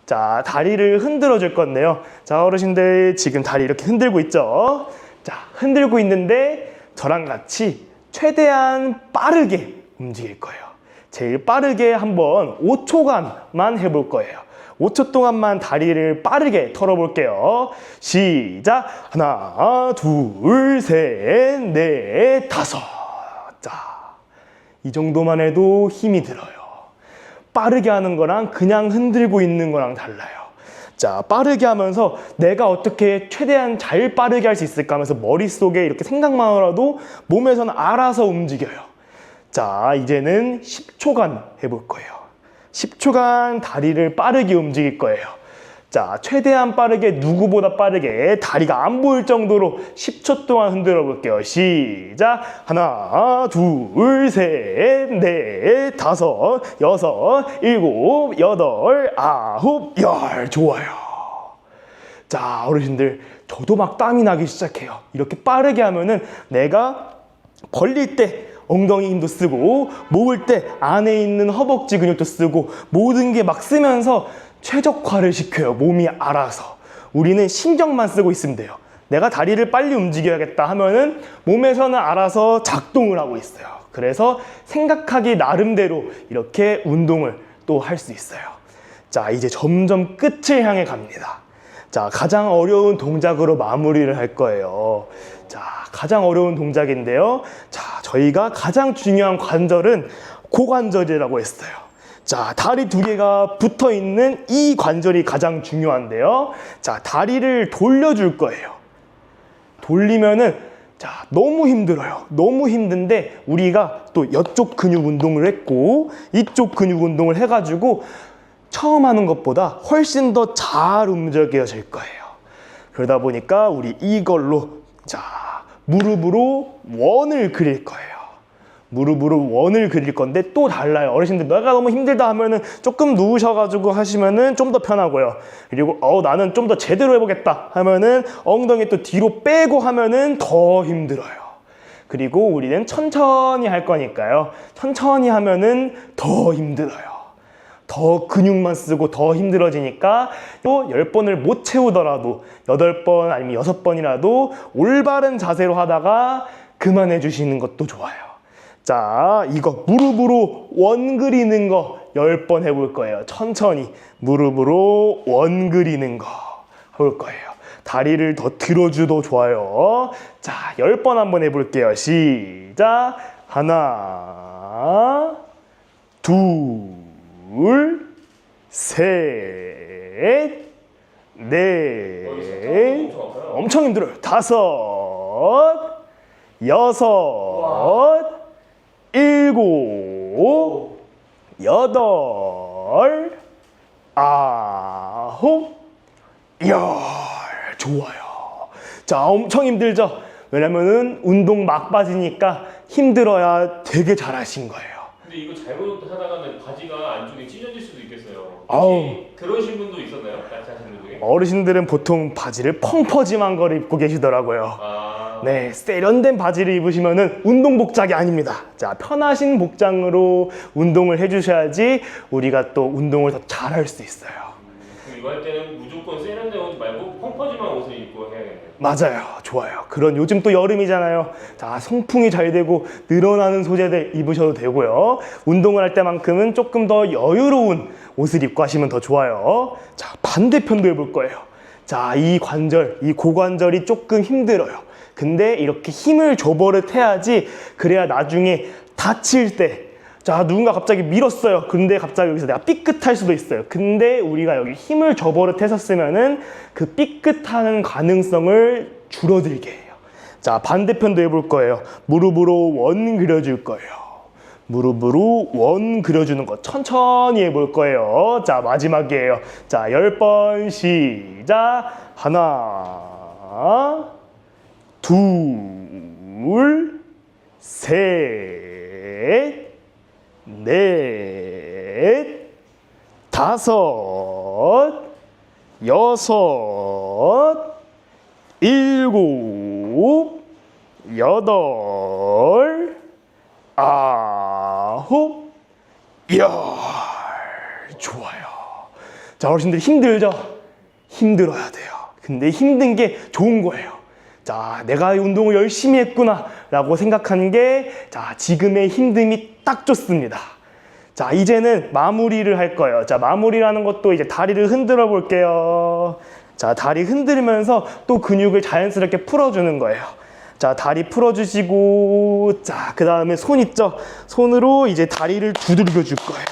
자, 다리를 흔들어 줄 건데요. 자, 어르신들 지금 다리 이렇게 흔들고 있죠? 자, 흔들고 있는데 저랑 같이 최대한 빠르게 움직일 거예요. 제일 빠르게 한번 5초간만 해볼 거예요. 5초 동안만 다리를 빠르게 털어볼게요. 시작! 하나, 둘, 셋, 넷, 다섯. 자, 이 정도만 해도 힘이 들어요. 빠르게 하는 거랑 그냥 흔들고 있는 거랑 달라요. 자, 빠르게 하면서 내가 어떻게 최대한 잘 빠르게 할 수 있을까 하면서 머릿속에 이렇게 생각만 하더라도 몸에서는 알아서 움직여요. 자, 이제는 10초간 해볼 거예요. 10초간 다리를 빠르게 움직일 거예요. 자, 최대한 빠르게, 누구보다 빠르게 다리가 안 보일 정도로 10초 동안 흔들어 볼게요. 시작. 하나, 둘, 셋, 넷, 다섯, 여섯, 일곱, 여덟, 아홉, 열. 좋아요. 자, 어르신들, 저도 막 땀이 나기 시작해요. 이렇게 빠르게 하면은 내가 벌릴 때 엉덩이 힘도 쓰고, 모을 때 안에 있는 허벅지 근육도 쓰고, 모든 게 막 쓰면서 최적화를 시켜요. 몸이 알아서. 우리는 신경만 쓰고 있으면 돼요. 내가 다리를 빨리 움직여야겠다 하면은 몸에서는 알아서 작동을 하고 있어요. 그래서 생각하기 나름대로 이렇게 운동을 또 할 수 있어요. 자, 이제 점점 끝을 향해 갑니다. 자, 가장 어려운 동작으로 마무리를 할 거예요. 자, 가장 어려운 동작인데요. 자, 저희가 가장 중요한 관절은 고관절이라고 했어요. 자, 다리 두 개가 붙어 있는 이 관절이 가장 중요한데요. 자, 다리를 돌려줄 거예요. 돌리면은, 자, 너무 힘들어요. 너무 힘든데, 우리가 또 이쪽 근육 운동을 했고, 이쪽 근육 운동을 해가지고, 처음 하는 것보다 훨씬 더 잘 움직여질 거예요. 그러다 보니까 우리 이걸로, 자, 무릎으로 원을 그릴 거예요. 무릎으로 원을 그릴 건데 또 달라요. 어르신들 내가 너무 힘들다 하면은 조금 누우셔가지고 하시면은 좀 더 편하고요. 그리고 나는 좀 더 제대로 해보겠다 하면은 엉덩이 또 뒤로 빼고 하면은 더 힘들어요. 그리고 우리는 천천히 할 거니까요. 천천히 하면은 더 힘들어요. 더 근육만 쓰고 더 힘들어지니까 또 10번을 못 채우더라도 8번 아니면 6번이라도 올바른 자세로 하다가 그만해 주시는 것도 좋아요. 자, 이거 무릎으로 원 그리는 거 10번 해볼 거예요. 천천히 무릎으로 원 그리는 거 해볼 거예요. 다리를 더 들어줘도 좋아요. 자, 10번 한번 해볼게요. 시작. 하나, 둘, 셋, 넷, 엄청 힘들어요. 다섯, 여섯, 일곱, 여덟, 아홉, 열. 좋아요. 자, 엄청 힘들죠? 왜냐면은 운동 막바지니까 힘들어야 되게 잘하신 거예요. 근데 이거 잘못하다가는 바지가 안쪽에 찢어질 수도 있겠어요. 아우. 혹시 그러신 분도 있었나요? 같이 하시는 분 중에? 어르신들은 보통 바지를 펑퍼짐한 거를 입고 계시더라고요. 아, 네, 세련된 바지를 입으시면은 운동 복장이 아닙니다. 자, 편하신 복장으로 운동을 해주셔야지 우리가 또 운동을 더 잘할 수 있어요. 그럼 이거 할 때는 무조건 세련된 옷 말고 펑퍼짐한 옷을 입고 해야겠네요. 맞아요. 좋아요. 그런 요즘 또 여름이잖아요. 자, 송풍이 잘 되고 늘어나는 소재들 입으셔도 되고요. 운동을 할 때만큼은 조금 더 여유로운 옷을 입고 하시면 더 좋아요. 자, 반대편도 해볼 거예요. 자, 이 관절, 이 고관절이 조금 힘들어요. 근데 이렇게 힘을 줘버릇 해야지 그래야 나중에 다칠 때 자, 누군가 갑자기 밀었어요. 근데 갑자기 여기서 내가 삐끗할 수도 있어요. 근데 우리가 여기 힘을 줘버릇 했었으면은 그 삐끗하는 가능성을 줄어들게 해요. 자, 반대편도 해볼 거예요. 무릎으로 원 그려줄 거예요. 무릎으로 원 그려주는 거 천천히 해볼 거예요. 자, 마지막이에요. 자, 10번 시작. 하나, 둘, 셋, 넷, 다섯, 여섯, 일곱, 여덟, 아홉, 열. 좋아요. 자, 어르신들 힘들죠? 힘들어야 돼요. 근데 힘든 게 좋은 거예요. 자, 내가 이 운동을 열심히 했구나 라고 생각하는 게, 자, 지금의 힘듦이 딱 좋습니다. 자, 이제는 마무리를 할 거예요. 자, 마무리라는 것도 이제 다리를 흔들어 볼게요. 자, 다리 흔들면서 또 근육을 자연스럽게 풀어주는 거예요. 자, 다리 풀어주시고, 자, 그 다음에 손 있죠? 손으로 이제 다리를 두들겨 줄 거예요.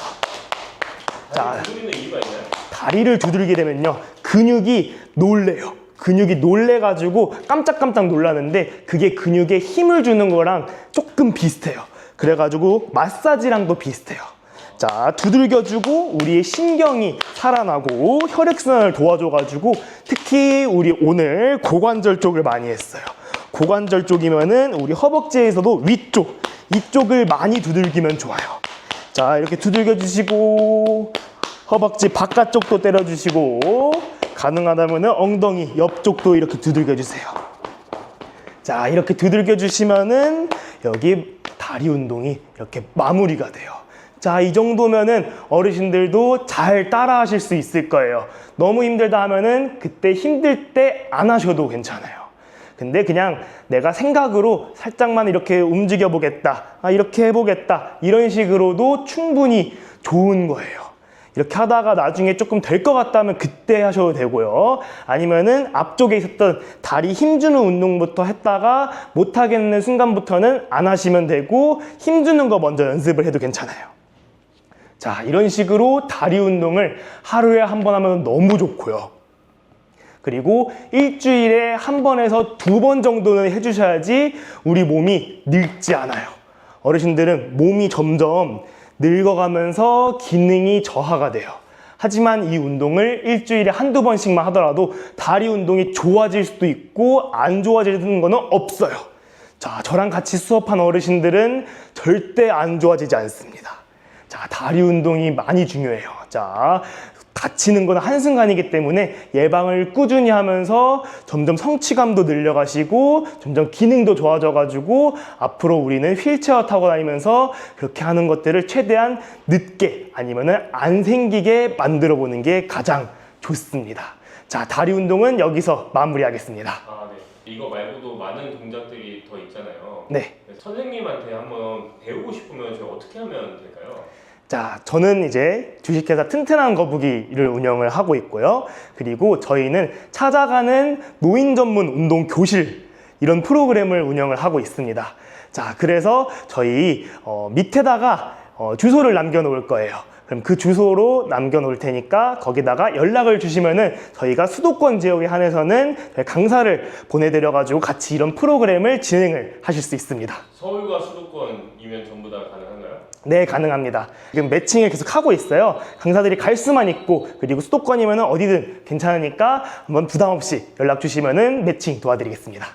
자, 두드리는 이유가 있나요? 다리를 두들게 되면요, 근육이 놀래요. 근육이 놀래가지고 깜짝깜짝 놀라는데 그게 근육에 힘을 주는 거랑 조금 비슷해요. 그래가지고 마사지랑도 비슷해요. 자, 두들겨주고 우리의 신경이 살아나고 혈액순환을 도와줘가지고 특히 우리 오늘 고관절 쪽을 많이 했어요. 고관절 쪽이면은 우리 허벅지에서도 위쪽, 이쪽을 많이 두들기면 좋아요. 자, 이렇게 두들겨주시고 허벅지 바깥쪽도 때려주시고 가능하다면은 엉덩이 옆쪽도 이렇게 두들겨주세요. 자, 이렇게 두들겨주시면은 여기 다리 운동이 이렇게 마무리가 돼요. 자, 이 정도면은 어르신들도 잘 따라 하실 수 있을 거예요. 너무 힘들다 하면은 그때 힘들 때 안 하셔도 괜찮아요. 근데 그냥 내가 생각으로 살짝만 이렇게 움직여 보겠다, 이렇게 해보겠다, 이런 식으로도 충분히 좋은 거예요. 이렇게 하다가 나중에 조금 될 것 같다면 그때 하셔도 되고요. 아니면은 앞쪽에 있었던 다리 힘주는 운동부터 했다가 못하겠는 순간부터는 안 하시면 되고 힘주는 거 먼저 연습을 해도 괜찮아요. 자, 이런 식으로 다리 운동을 하루에 한 번 하면 너무 좋고요. 그리고 일주일에 한 번에서 2번 정도는 해주셔야지 우리 몸이 늙지 않아요. 어르신들은 몸이 점점 늙어가면서 기능이 저하가 돼요. 하지만 이 운동을 일주일에 한두 번씩만 하더라도 다리 운동이 좋아질 수도 있고 안 좋아지는 거는 없어요. 자, 저랑 같이 수업한 어르신들은 절대 안 좋아지지 않습니다. 자, 다리 운동이 많이 중요해요. 자, 다치는 건 한순간이기 때문에 예방을 꾸준히 하면서 점점 성취감도 늘려가시고 점점 기능도 좋아져가지고 앞으로 우리는 휠체어 타고 다니면서 그렇게 하는 것들을 최대한 늦게 아니면은 안 생기게 만들어 보는 게 가장 좋습니다. 자, 다리 운동은 여기서 마무리하겠습니다. 아, 네. 이거 말고도 많은 동작들이 더 있잖아요. 네. 선생님한테 한번 배우고 싶으면 저희 어떻게 하면 될까요? 자, 저는 이제 주식회사 튼튼한 거북이를 운영을 하고 있고요. 그리고 저희는 찾아가는 노인 전문 운동 교실 이런 프로그램을 운영을 하고 있습니다. 자, 그래서 저희 밑에다가 주소를 남겨 놓을 거예요. 그럼 그 주소로 남겨 놓을 테니까 거기다가 연락을 주시면은 저희가 수도권 지역에 한해서는 강사를 보내드려 가지고 같이 이런 프로그램을 진행을 하실 수 있습니다. 서울과 수도권이면 전부 다 가능한가요? 네, 가능합니다. 지금 매칭을 계속 하고 있어요. 강사들이 갈 수만 있고, 그리고 수도권이면 어디든 괜찮으니까 한번 부담 없이 연락 주시면은 매칭 도와드리겠습니다.